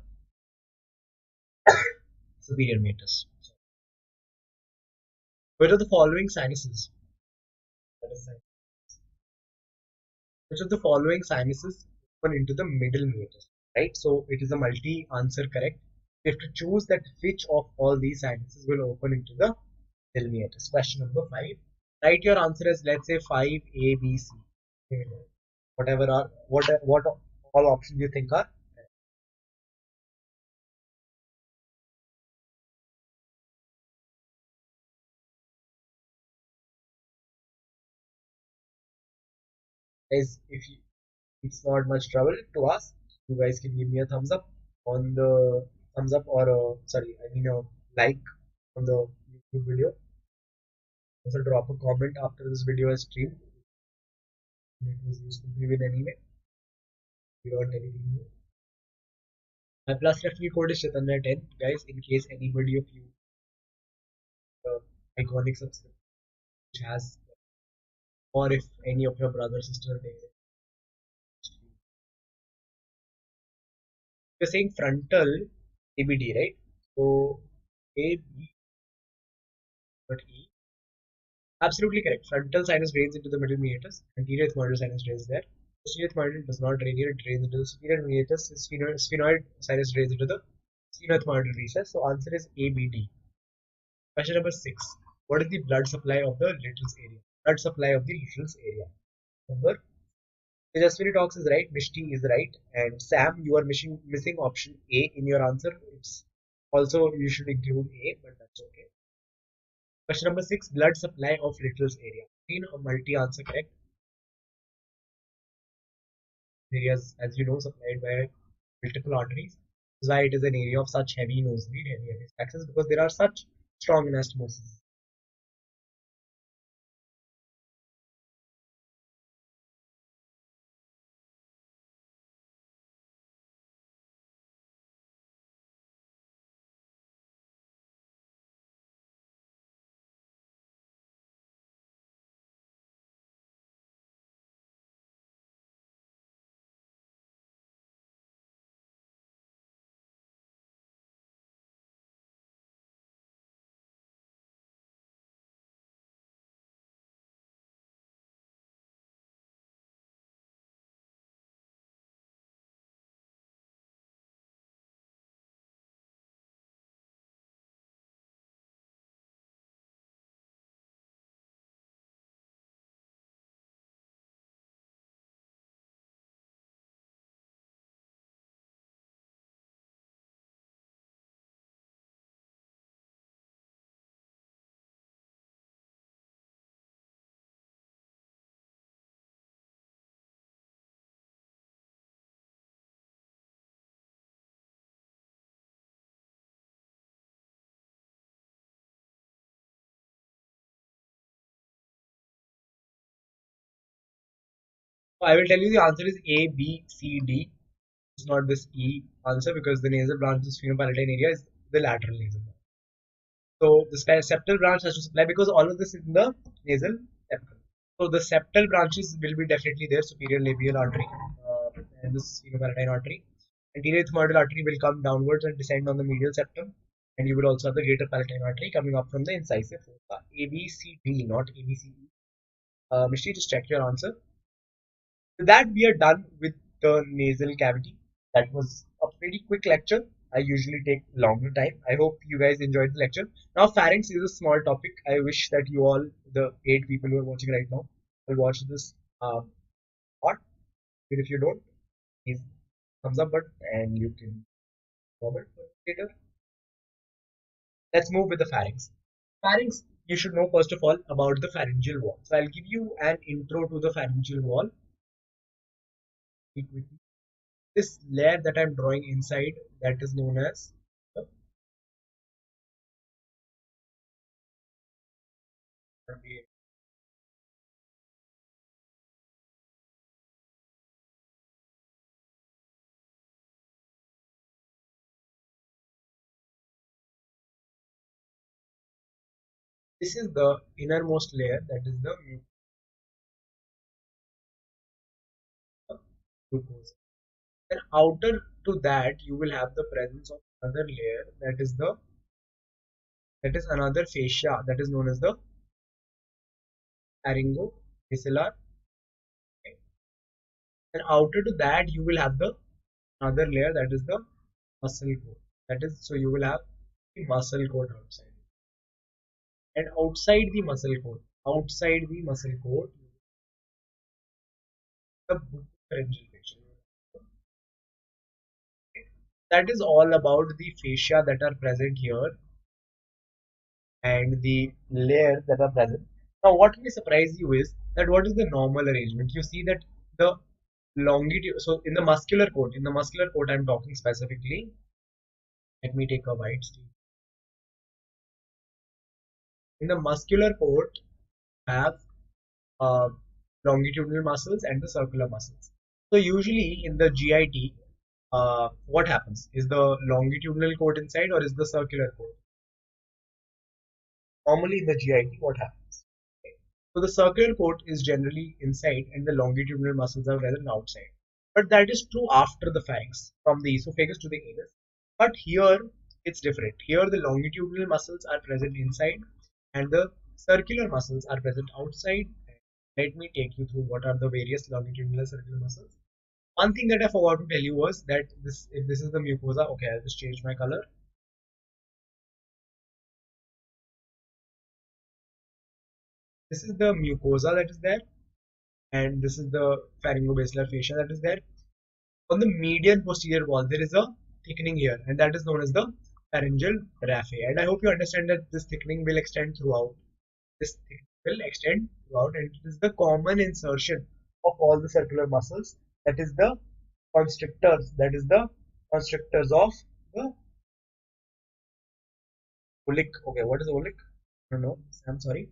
superior meatus. Which of the following sinuses? Which of the following sinuses open into the middle meatus? Right? So it is a multi-answer correct. You have to choose that which of all these sinuses will open into the middle meatus. Question number 5. Write your answer as, let's say, 5 A, B, C. Whatever are what all options you think are. Guys, if you, it's not much trouble to ask, you guys can give me a thumbs up on the thumbs up or sorry, I mean a like on the YouTube video. Also drop a comment after this video is streamed. It was useful to you in any way. You learned anything new. My plus referral code is Chetanya 10, guys. In case anybody of you iconic subscription which has, or if any of your brother sister takes it. You're saying frontal ABD, right? So A, B, but E. Absolutely correct. Frontal sinus drains into the middle meatus. Anterior ethmoidal sinus drains there. Posterior ethmoidal does not drain here. It drains into the superior meatus. Sphenoid sinus drains into the sphenoethmoidal recess. So answer is ABD. Question number 6. What is the blood supply of the laterals area? Blood supply of the laterals area. Number. Tejaswini Talks is right. Mishti is right. And Sam, you are missing option A in your answer. It's also you should include A, but that's okay. Question number 6. Blood supply of laterals area. Again, a multi-answer correct. Areas, as you know, supplied by multiple arteries. That's why it is an area of such heavy nosebleed, heavy epistaxis, because there are such strong anastomosis. So I will tell you the answer is A, B, C, D. It's not this E answer because the nasal branch of sphenopalatine area is the lateral nasal branch. So the septal branch has to supply because all of this is in the nasal septum. So the septal branches will be definitely there, superior labial artery and this sphenopalatine artery. Anterior ethmoidal artery will come downwards and descend on the medial septum. And you will also have the greater palatine artery coming up from the incisive fossa. A, B, C, D, not A, B, C, E. Mishti, just check your answer. With that, we are done with the nasal cavity. That was a pretty quick lecture. I usually take longer time. I hope you guys enjoyed the lecture. Now, pharynx is a small topic. I wish that you all, the 8 people who are watching right now, will watch this part. Even if you don't, please thumbs up button and you can comment later. Let's move with the pharynx. Pharynx, you should know first of all about the pharyngeal wall. So I'll give you an intro to the pharyngeal wall. This layer that I'm drawing inside, that is known as the This is the innermost layer, that is the mucosa. And outer to that you will have the presence of another layer, that is another fascia, that is known as the pharyngo-basilar. Okay. And outer to that you will have the another layer, that is the muscle coat. That is, so you will have the muscle coat outside. And outside the muscle coat, the bucopharyngeal fascia. That is all about the fascia that are present here and the layers that are present. Now, what may surprise you is that what is the normal arrangement? You see that the longitude. So, in the muscular coat, I'm talking specifically. Let me take a white sheet. In the muscular coat, have longitudinal muscles and the circular muscles. So, usually in the GIT, what happens? Is the longitudinal coat inside or is the circular coat? Normally in the GIT, what happens? Okay. So the circular coat is generally inside and the longitudinal muscles are present outside. But that is true after the pharynx, from the esophagus to the anus. But here it's different. Here the longitudinal muscles are present inside and the circular muscles are present outside. Let me take you through what are the various longitudinal circular muscles. One thing that I forgot to tell you was that if this is the mucosa, okay, I'll just change my color. This is the mucosa that is there, and this is the pharyngobasilar fascia that is there. On the median posterior wall, there is a thickening here, and that is known as the pharyngeal raphe. And I hope you understand that this thickening will extend throughout. And it is the common insertion of all the circular muscles. That is the constrictors. That is the constrictors of the oblique. Okay, what is oblique? I don't know. I'm sorry.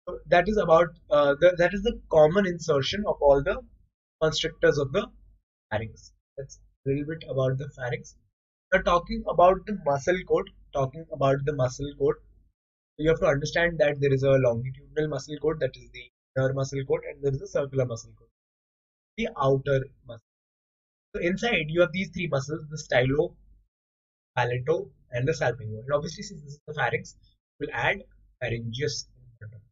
So that is about that is the common insertion of all the constrictors of the pharynx. That's a little bit about the pharynx. Now talking about the muscle coat, you have to understand that there is a longitudinal muscle coat, that is the inner muscle coat, and there is a circular muscle coat, the outer muscle. So inside you have these three muscles, the stylo, palato, and the salpingo. And obviously, since this is the pharynx, we'll add pharyngeus in front of it.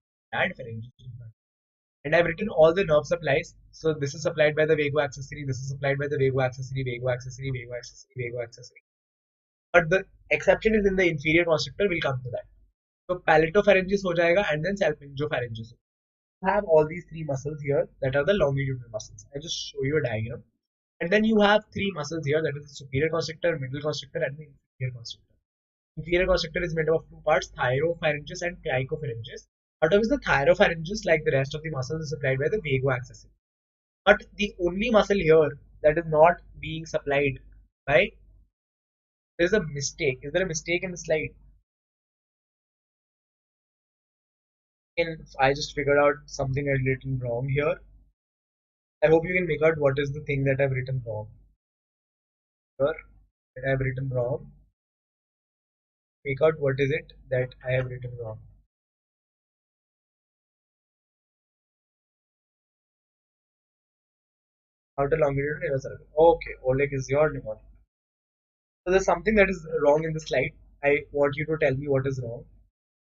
And I've written all the nerve supplies. So this is supplied by the vagoaccessory, this is supplied by the vagoaccessory. But the exception is in the inferior constrictor, we'll come to that. So palatopharyngeus ho jayega and then salpingopharyngeus. You have all these three muscles here that are the longitudinal muscles. I just show you a diagram. And then you have three muscles here, that is the superior constrictor, middle constrictor, and the inferior constrictor. Inferior constrictor is made up of two parts, thyropharyngeus and clycopharyngeus. Out of which the thyropharyngeus, like the rest of the muscles, is supplied by the vagoaccessory. But the only muscle here that is not being supplied by, there is a mistake. Is there a mistake in the slide? I just figured out something I've written wrong here. I hope you can make out what is the thing that I've written wrong. Here, that I've written wrong. Make out what is it that I have written wrong. Outer longitudinal inner circle. Okay, Oleg is your mnemonic. So there's something that is wrong in the slide. I want you to tell me what is wrong.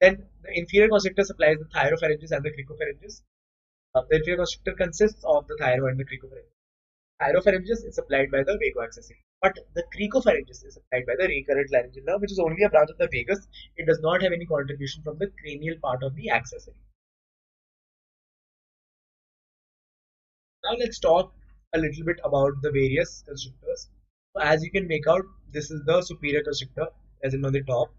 Then the inferior constrictor supplies the thyropharyngeus and the cricopharyngeus. The inferior constrictor consists of the thyro and the cricopharyngeus. Thyropharyngeus is supplied by the vagoaccessory, but the cricopharyngeus is supplied by the recurrent laryngeal nerve, which is only a branch of the vagus. It does not have any contribution from the cranial part of the accessory. Now let's talk a little bit about the various constrictors. So as you can make out, this is the superior constrictor present on the top.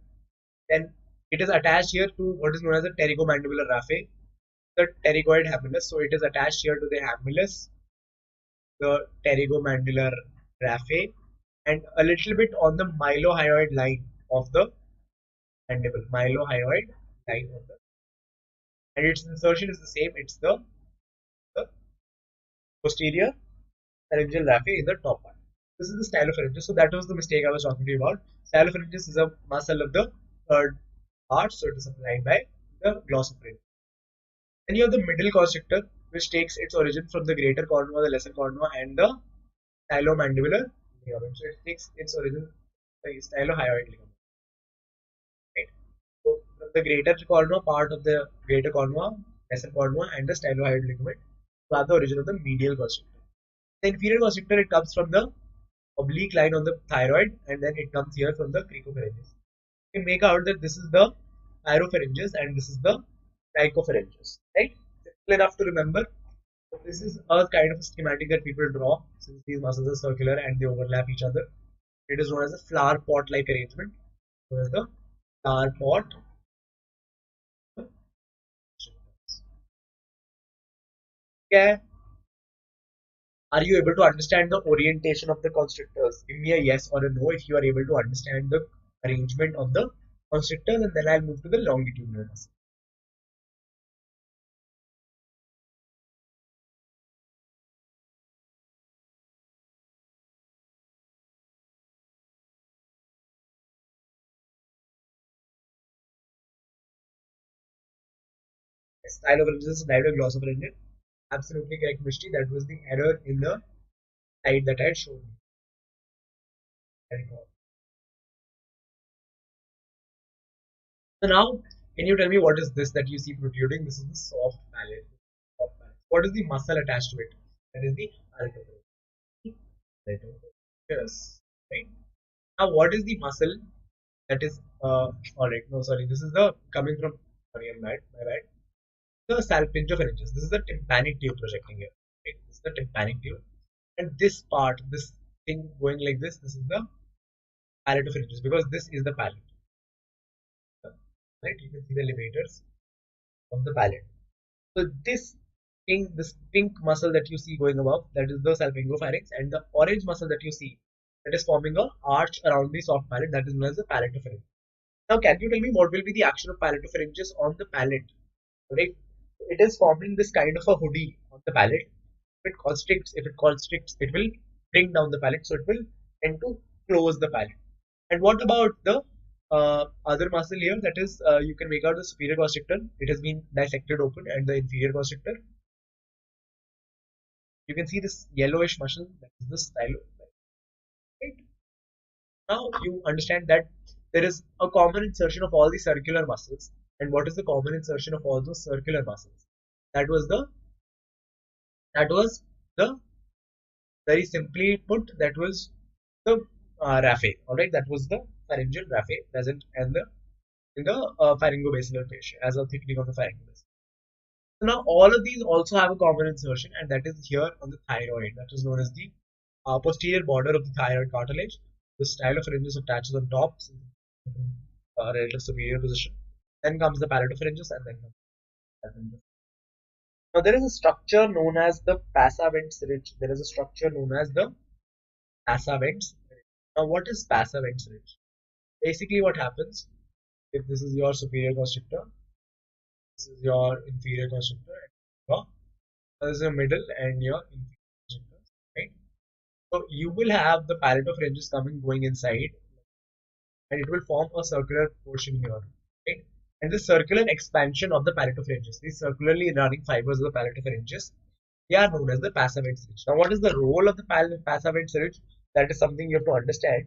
Then it is attached here to what is known as the pterygomandibular raphe, the pterygoid hamillus. So it is attached here to the hamillus, the pterygomandibular raphe, and a little bit on the mylohyoid line of the mandible. And its insertion is the same. It's the posterior pharyngeal raphe in the top part. This is the stylopharyngeus. So that was the mistake I was talking to you about. Stylopharyngeus is a muscle of the third part, so it is supplied by the glossopharynx. Then you have the middle constrictor, which takes its origin from the greater cornua, the lesser cornua, and the stylomandibular ligament. So it takes its origin from the stylohyoid ligament. Right? So the greater cornua, part of the greater cornua, lesser cornua, and the stylohyoid ligament are the origin of the medial constrictor. The inferior constrictor, it comes from the oblique line on the thyroid, and then it comes here from the cricopharyngeus. You can make out that this is the pyropharyngeus and this is the trichopharyngeus, right? Simple enough to remember. So this is a kind of a schematic that people draw since these muscles are circular and they overlap each other. It is known as a flower pot like arrangement, known as the flower pot. Okay. Are you able to understand the orientation of the constrictors? Give me a yes or a no if you are able to understand the arrangement of the constrictors, and then I'll move to the longitudinal muscle. Stylopharyngeus, glossopharyngeal. Absolutely correct, Mishti. That was the error in the slide that I had shown you. Very good. So now, can you tell me what is this that you see protruding? This is the soft palate. What is the muscle attached to it? That is the artery. Yes. Right. Now, what is the muscle that is? Alright. No, sorry. This is the coming from. Sorry, I'm bad. My bad. The salpingopharyngeus. This is the tympanic tube projecting here. Right? This is the tympanic tube, and this part, this thing going like this is the palatopharyngeus, because this is the palate. Right? You can see the levators of the palate. So this thing, this pink muscle that you see going above, that is the salpingopharynx, and the orange muscle that you see, that is forming a arch around the soft palate, that is known as the palatopharynx. Now, can you tell me what will be the action of palatopharyngeus on the palate? Right? It is forming this kind of a hoodie on the palate. If it constricts, it will bring down the palate, so it will tend to close the palate. And what about the other muscle here? That is, you can make out the superior constrictor. It has been dissected open, and the inferior constrictor. You can see this yellowish muscle, that is the stylo. Right? Now you understand that there is a common insertion of all the circular muscles. And what is the common insertion of all those circular muscles? That was the very simply put, that was the raphe. Alright, that was the pharyngeal raphe present in the pharyngobasilar fascia as a thickening of the pharyngobasilar. So now all of these also have a common insertion, and that is here on the thyroid. That is known as the posterior border of the thyroid cartilage. The stylopharyngeus attaches on top, relative superior position. Then comes the palatopharyngeus, and then comes the pharyngeus. Now there is a structure known as the passavent ridge. There is a structure known as the passavent ridge. Now what is passavent ridge? Basically what happens, if this is your superior constrictor, this is your inferior constrictor, this is your middle and your inferior constrictor, right? So you will have the palatopharyngeus going inside, and it will form a circular portion here, right? And the circular expansion of the palatopharyngeus, these circularly running fibers of the palatopharyngeus, they are known as the passavent ridge. Now, what is the role of the passavent ridge? That is something you have to understand.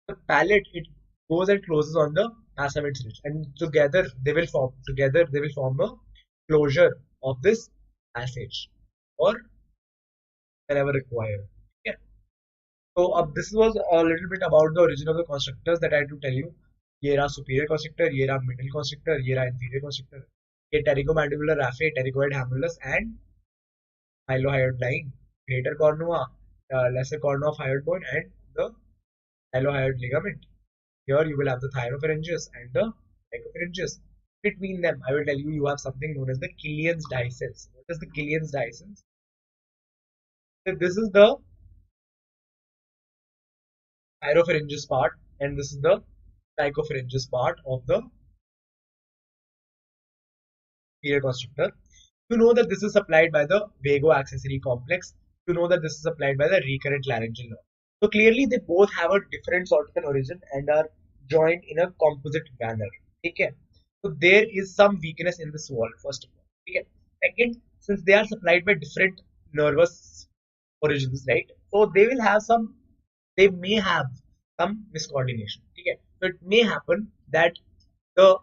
The palate, it goes and closes on the passavent ridge, and together they will form a closure of this passage, or wherever required. Okay. So this was a little bit about the origin of the constrictors that I had to tell you. ये रहा superior constrictor, ये रहा middle constrictor, ये रहा inferior constrictor, ये pterygomandibular raphe, pterygoid hamulus, and hylohyoid line, greater cornua, lesser cornua of hyoid bone, and the hylohyoid ligament. Here you will have the thyropharyngeus and the trichopharyngeus. Between them, I will tell you, you have something known as the Killian's dehiscence. What is the Killian's dehiscence? So this is the thyropharyngeus part, and this is the trichopharyngeus part of the inferior constrictor. You know that this is supplied by the vagoaccessory complex. You know that this is supplied by the recurrent laryngeal nerve. So clearly they both have a different sort of an origin and are joined in a composite manner. Okay. So there is some weakness in this wall, first of all. Okay. Second, since they are supplied by different nervous origins, right? So they may have some miscoordination. Okay. So it may happen that the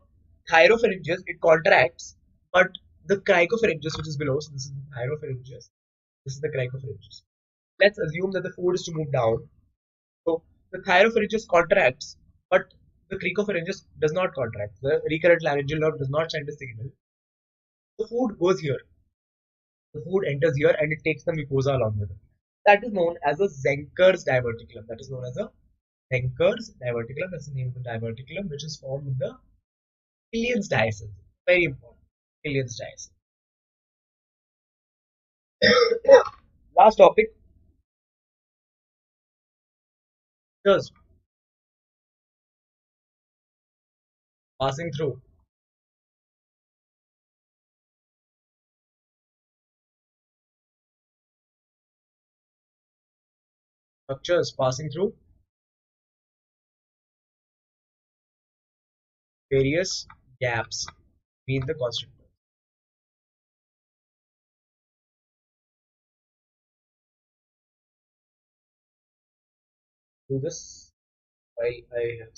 thyropharyngeus, it contracts, but the cricopharyngeus, which is below, so this is the thyropharyngeus, this is the cricopharyngeus. Let's assume that the food is to move down. So the thyropharyngeus contracts, but the cricopharyngeus does not contract. The recurrent laryngeal nerve does not send a signal. The food goes here. The food enters here and it takes the mucosa along with it. That is known as a Zenker's diverticulum. That is known as a Zenker's diverticulum. That's the name of the diverticulum, which is formed in the Killian's diacesis. Very important. Killian's diacesis. Last topic. Just passing through. Structures passing through various gaps between the constrictors. Do this while I have.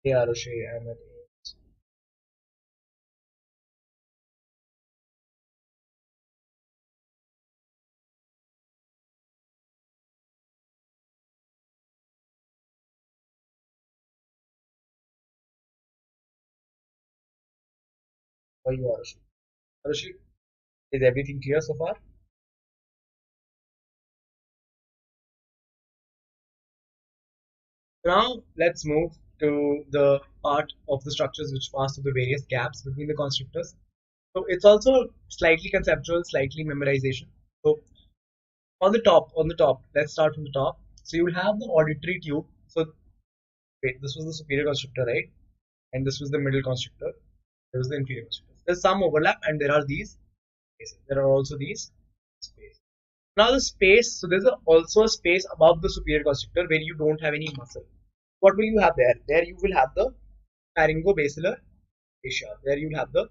Yeah, Arushi, I'm at eight. How are you, Arushi? Arushi, is everything clear so far? Now let's move to the part of the structures which pass through the various gaps between the constrictors. So it's also slightly conceptual, slightly memorization. So on the top, let's start from the top. So you will have the auditory tube. So wait, this was the superior constrictor, right? And this was the middle constrictor. There was the inferior constrictor. There's some overlap, and there are these spaces. There are also these spaces. Now the space, so there's also a space above the superior constrictor where you don't have any muscle. What will you have there? There you will have the pharyngobasilar fascia. There you will have the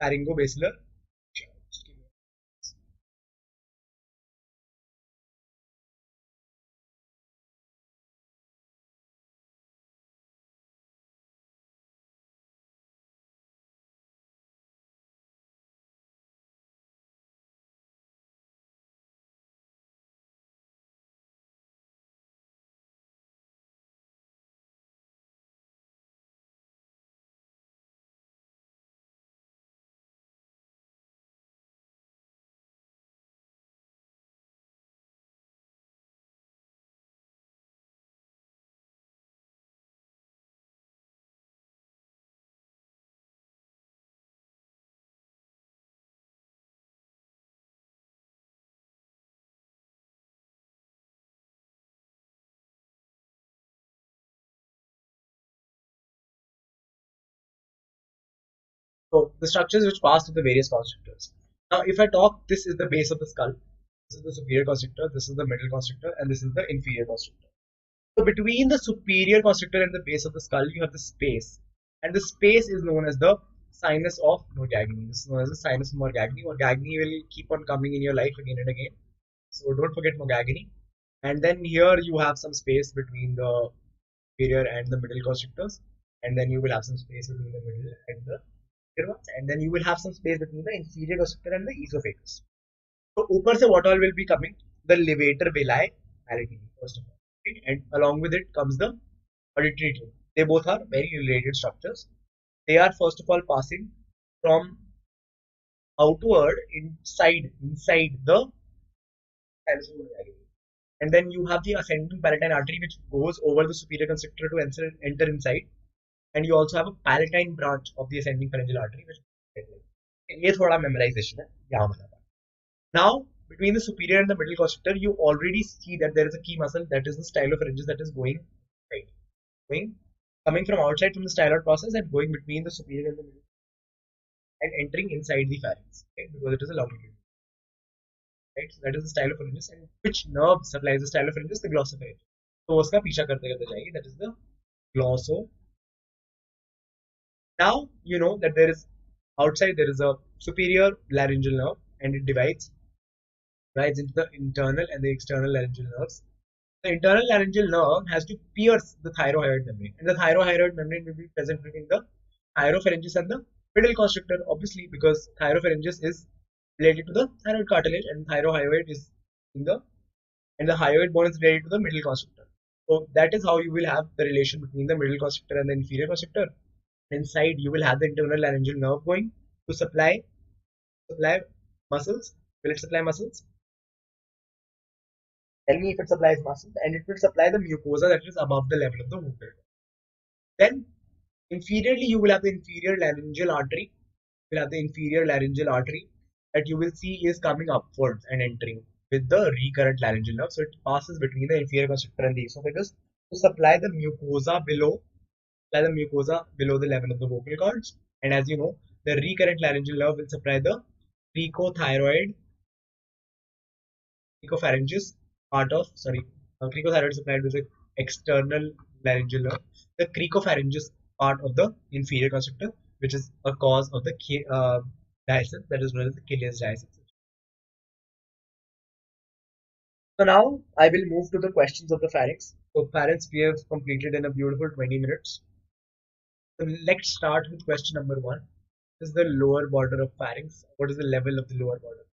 pharyngobasilar fascia. So the structures which pass through the various constrictors. Now, if I talk, this is the base of the skull. This is the superior constrictor. This is the middle constrictor, and this is the inferior constrictor. So between the superior constrictor and the base of the skull, you have the space, and the space is known as the sinus of Morgagni. This is known as the sinus of Morgagni. Morgagni will keep on coming in your life again and again. So don't forget Morgagni. And then here you have some space between the superior and the middle constrictors, and then you will have some space between the middle and the inferior ones, and then you will have some space between the inferior constrictor and the esophagus. So ऊपर से what all will be coming? The levator villi palatini, first of all, right? And along with it comes the auditory tube. They both are very related structures. They are first of all passing from outward inside the sinus of Morgagni. And then you have the ascending palatine artery which goes over the superior constrictor to enter inside. And you also have a palatine branch of the ascending pharyngeal artery which ये थोड़ा memorization है यहाँ बता था. Now between the superior and the middle constrictor you already see that there is a key muscle, that is the stylopharyngeus, that is going right, coming from outside from the styloid process and going between the superior and the middle and entering inside the pharynx, right? Because it is a longitudinal. Right? So that is the stylopharyngeus, and which nerve supplies the stylopharyngeus? The glossopharyngeus. तो उसका पीछा करते करते जाएगी. That is the glosso. Now you know that there is outside there is a superior laryngeal nerve, and it divides into the internal and the external laryngeal nerves. The internal laryngeal nerve has to pierce the thyrohyoid membrane, and the thyrohyoid membrane will be present between the thyropharyngeus and the middle constrictor, obviously, because thyropharyngeus is related to the thyroid cartilage, and thyrohyoid is in the and the hyoid bone is related to the middle constrictor. So that is how you will have the relation between the middle constrictor and the inferior constrictor. Inside you will have the internal laryngeal nerve going to supply muscles. Will it supply muscles? Tell me if it supplies muscles, and it will supply the mucosa that is above the level of the vocal. Then inferiorly you will have the inferior laryngeal artery. You will have the inferior laryngeal artery that you will see is coming upwards and entering with the recurrent laryngeal nerve. So it passes between the inferior constrictor and the esophagus to supply the mucosa below the level of the vocal cords. And as you know, the recurrent laryngeal nerve will supply the cricopharyngeus part of, cricothyroid supplied with the external laryngeal nerve. The cricopharyngeus part of the inferior constrictor, which is a cause of the diasis, that is known as the Killian's diasis. So now I will move to the questions of the pharynx. So pharynx we have completed in a beautiful 20 minutes. So let's start with question number 1. This is the lower border of pharynx. What is the level of the lower border?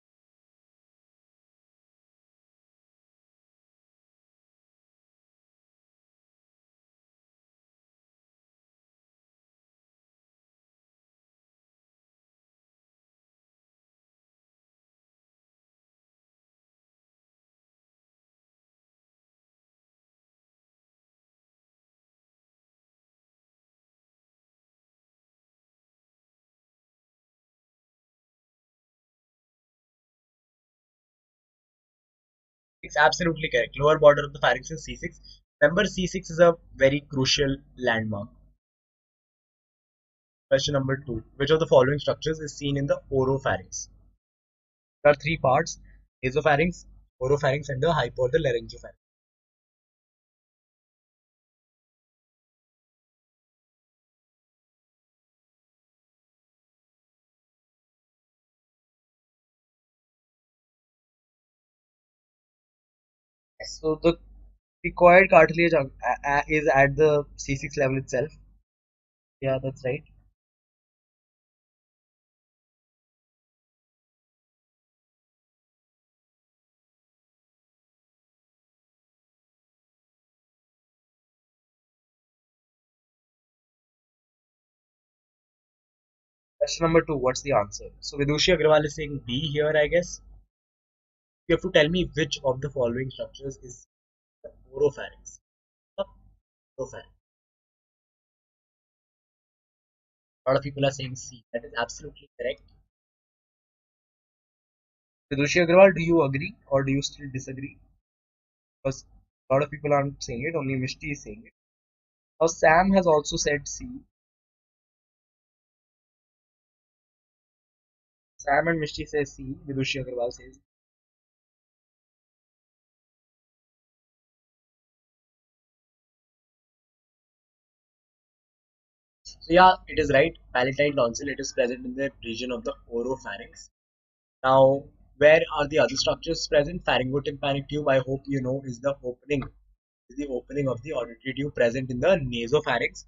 It's absolutely correct. Lower border of the pharynx is C6. Remember, C6 is a very crucial landmark. Question number 2. Which of the following structures is seen in the oropharynx? There are 3 parts: nasopharynx, oropharynx, and the hypo or the laryngopharynx. So the cricoid cartilage is at the C6 level itself. Yeah, that's right. Question number 2. What's the answer? So Vidushi Agrawal is saying B here, I guess. You have to tell me which of the following structures is the oropharynx. Oropharynx. A lot of people are saying C. That is absolutely correct. Vidushi Agrawal, do you agree or do you still disagree? Because a lot of people aren't saying it, only Mishti is saying it. Now Sam has also said C. Sam and Mishti say C. Vidushi Agrawal says. So yeah, it is right. Palatine tonsil, it is present in the region of the oropharynx. Now, where are the other structures present? Pharyngotympanic tube, I hope you know, is the opening of the auditory tube present in the nasopharynx,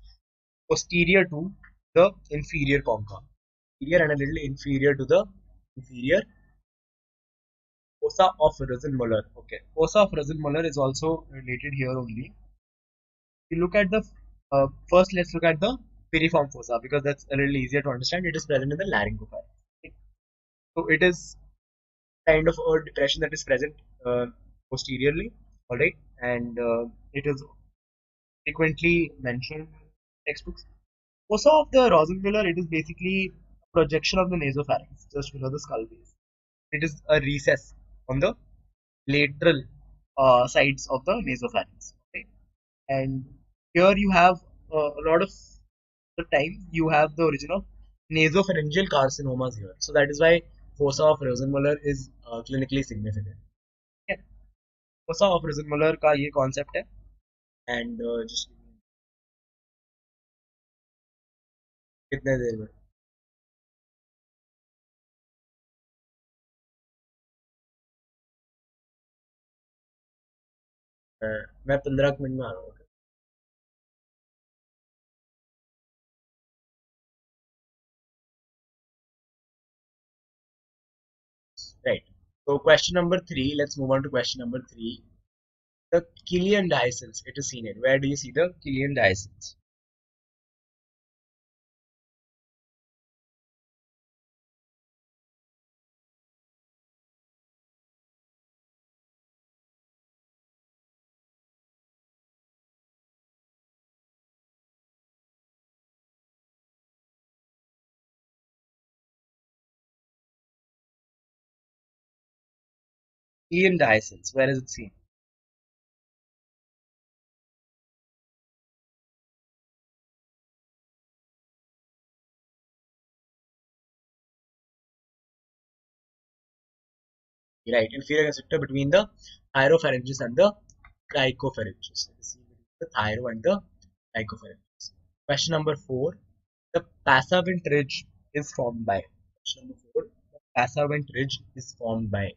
posterior to the inferior concha. Inferior and a little inferior to the inferior fossa of Rosenmuller. Okay, fossa of Rosenmuller is also related here only. You look at the first. Let's look at the piriform fossa because that's a little easier to understand. It is present in the laryngopharynx. Okay. So it is kind of a depression that is present posteriorly. all right, and it is frequently mentioned in textbooks. Fossa of the Rosenmüller, it is basically a projection of the nasopharynx just below the skull base. It is a recess on the lateral sides of the nasopharynx. Okay? And here you have a lot of the time you have the origin of nasopharyngeal carcinomas here. So that is why fossa of Rosenmüller is clinically significant. Okay? Fossa of Rosenmüller का ये concept है, and just कितने देर में मैं 15 minute में आ रहा हूँ. Right. So question number 3. Let's move on to question number 3. The Killian diaceals. It is seen in. Where do you see the Killian diaceals? Killian diaceals. Where is it seen? Right. Inferior constrictor between the thyropharyngeus and the cricopharyngeus. It is seen between the thyro and the cricopharyngeus. Question number 4. The passavant ridge is formed by. Question number 4. The passavant ridge is formed by.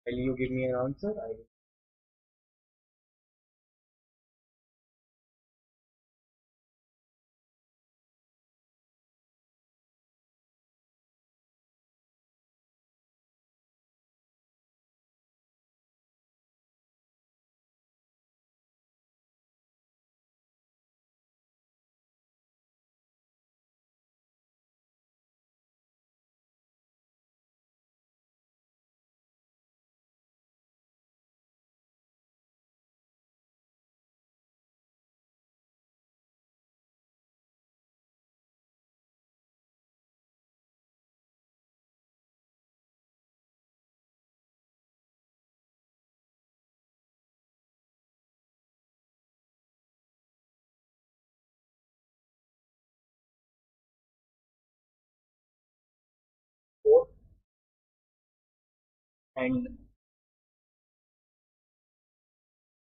Will you give me an answer? I will. Four. And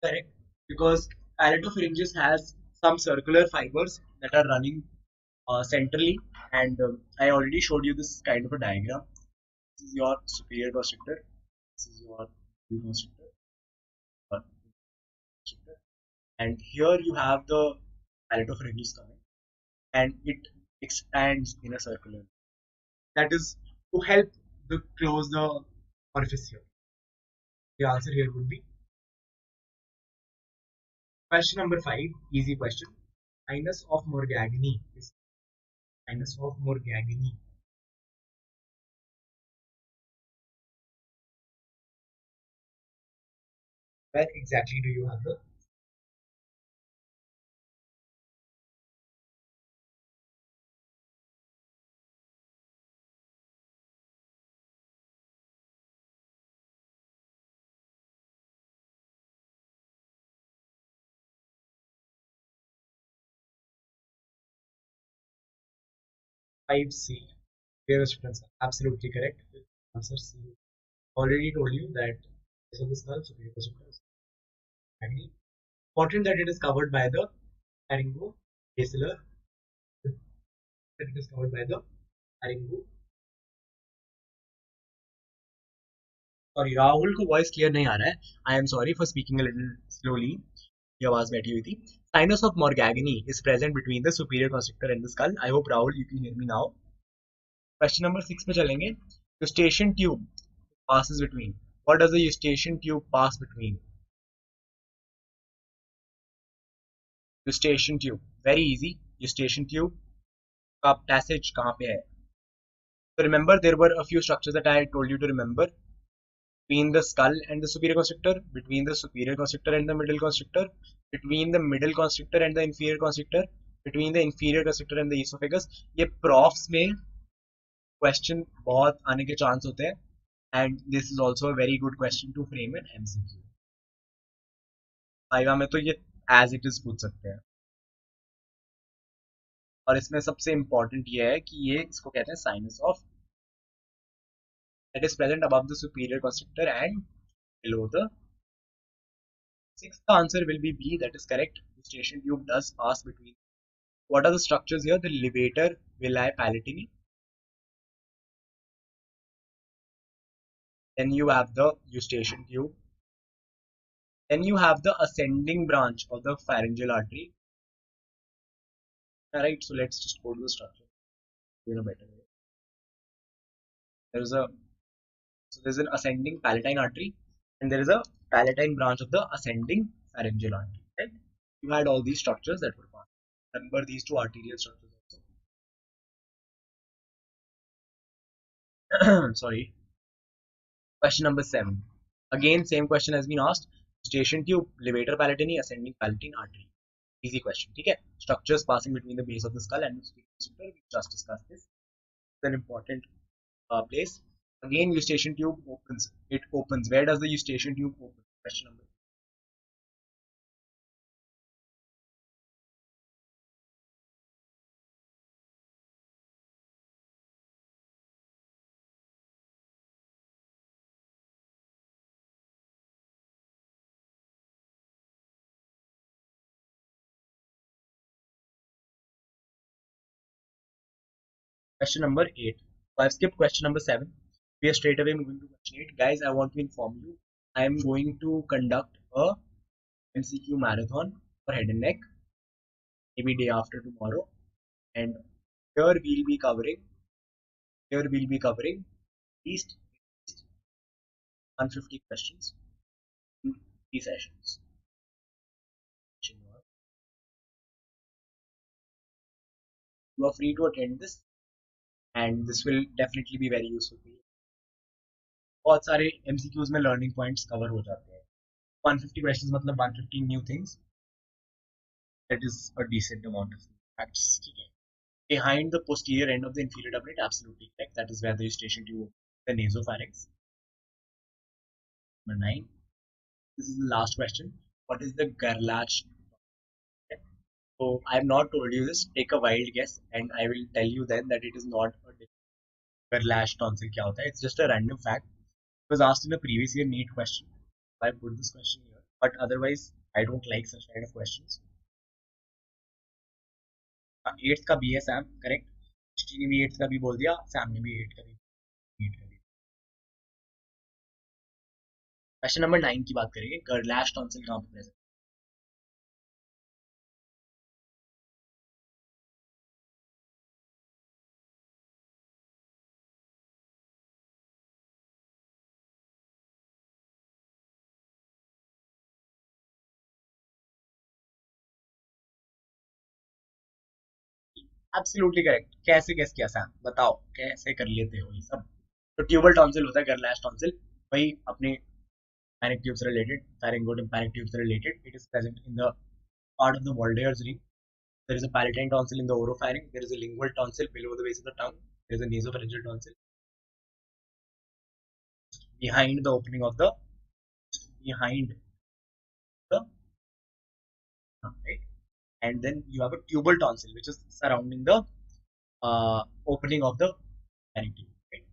correct, because palatopharyngeus has some circular fibers that are running centrally, and I already showed you this kind of a diagram. This is your superior constrictor, this is your inferior constrictor, uh, constrictor, and here you have the palatopharyngeus coming, and it expands in a circular. That is to help the close the orifice here. The answer here would be question number 5. Easy question. Sinus of Morgagni is sinus of Morgagni. Where exactly do you have the five C? Clearest answer. Absolutely correct. Answer C. Already told you that this is the skull, superior constrictor. Important that it is covered by the pharyngo-basilar. That it is covered by the pharyngo. Sorry, Rahul को voice clear नहीं आ रहा है. I am sorry for speaking a little slowly. ये आवाज बैठी हुई थी. Sinus of Morgagni is present between the superior constrictor and the skull. I hope Rahul you can hear me now. Question number 6 पे चलेंगे. Eustachian tube passes between. What does the eustachian tube pass between? Eustachian tube. Very easy. Eustachian tube का passage कहाँ पे है? So remember there were a few structures that I told you to remember. between the skull and the superior constrictor, between the superior constrictor and the middle constrictor, between the middle constrictor and the inferior constrictor, between the inferior constrictor and the esophagus. ये profs में question बहुत आने के chance होते हैं, and this is also a very good question to frame in MCQ. आएगा में तो ये as it is पूछ सकते हैं, और इसमें सबसे important ये है कि ये इसको कहते हैं sinus of that is present above the superior constrictor and below the. Sixth answer will be B, that is correct. The eustachian tube does pass between. What are the structures here? The levator villi palatini. Then you have the eustachian tube. Then you have the ascending branch of the pharyngeal artery. Alright, so let's just go to the structure in a better way. There's an ascending palatine artery, and there is a palatine branch of the ascending pharyngeal artery. Right? You had all these structures that were part. Remember these two arterial structures also. Sorry. Question number 7. Again, same question has been asked. Eustachian tube, levator palatini, ascending palatine artery. Easy question. Okay. Structures passing between the base of the skull and the superior constrictor. We just discussed this. It's an important place. Again, eustachian tube opens. It opens. Where does the eustachian tube open? Question number 8. Question number 8. So I've skipped question number 7. We are straight away moving to question 8. Guys, I want to inform you, I am going to conduct a MCQ marathon for head and neck maybe day after tomorrow, and here we'll be covering at least 150 questions in 3 sessions. You are free to attend this, and this will definitely be very useful for you. बहुत सारे MCQs में learning points cover हो जाते हैं. 150 questions मतलब 150 new things. That is a decent amount of facts. Behind the posterior end of the inferior doublet, absolutely correct. That is where the eustachian tube, the nasopharynx. Number 9. This is the last question. What is the Gerlach? So I have not told you this. Take a wild guess, and I will tell you then that it is not a Gerlach tonsil. क्या होता है? It's just a random fact. It was asked in a previous year NEET question. I put this question here, but otherwise I don't like such kind of questions. 8th का B है Sam, correct? 16 ने भी 8th का भी बोल दिया, Sam ने भी 8th का भी. क्वेश्चन नंबर 9 की बात करेंगे. Gerlach tonsil कहाँ पे प्रेजेंट? Absolutely correct. कैसे गेस किया सैम? बताओ कैसे कर लेते हो ये सब? तो ट्यूबल टॉन्सिल होता है Gerlach tonsil, वही अपने pharynx tube से related, pharyngotympanic tube से related. It is present in the part of the Waldear's ring. There is a palatine tonsil in the oropharynx. There is a lingual tonsil below the base of the tongue. There is a nasopharyngeal tonsil behind the opening of the right, and then you have a tubal tonsil which is surrounding the opening of the pharynx tube. Right?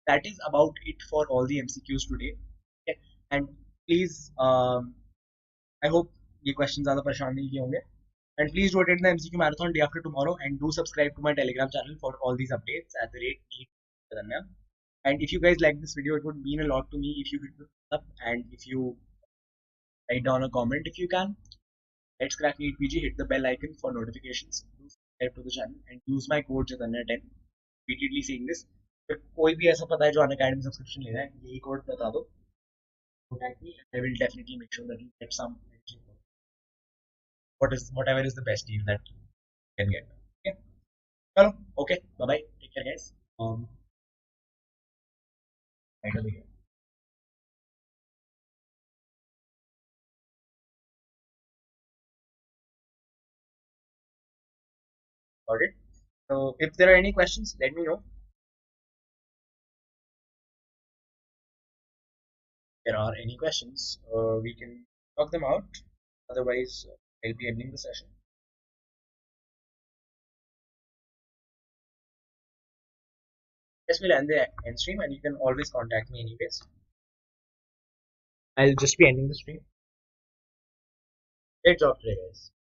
That is about it for all the MCQs today. Okay? And please, I hope ये questions ज़्यादा परेशान नहीं किए होंगे. And please do attend the MCQ marathon day after tomorrow, and do subscribe to my Telegram channel for all these updates at the rate NEET Chetanya. And if you guys like this video, it would mean a lot to me if you hit the thumbs up, and if you write down a comment if you can. Let's crack NEET PG, hit the bell icon for notifications, do subscribe to the channel, and use my code Chetanya10. Repeatedly saying this. If कोई भी ऐसा पता है जो Unacademy subscription ले रहा है, यही code बता दो. Contact me, and I will definitely make sure that you get some. Whatever is the best deal that you can get. Okay. Hello. Okay. Bye bye. Take care, guys. Right over here. Got it? So if there are any questions, let me know. If there are any questions, we can talk them out. Otherwise, I'll be ending the session. Yes, we'll end the end stream, and you can always contact me anyways. I'll just be ending the stream. Great job today, guys.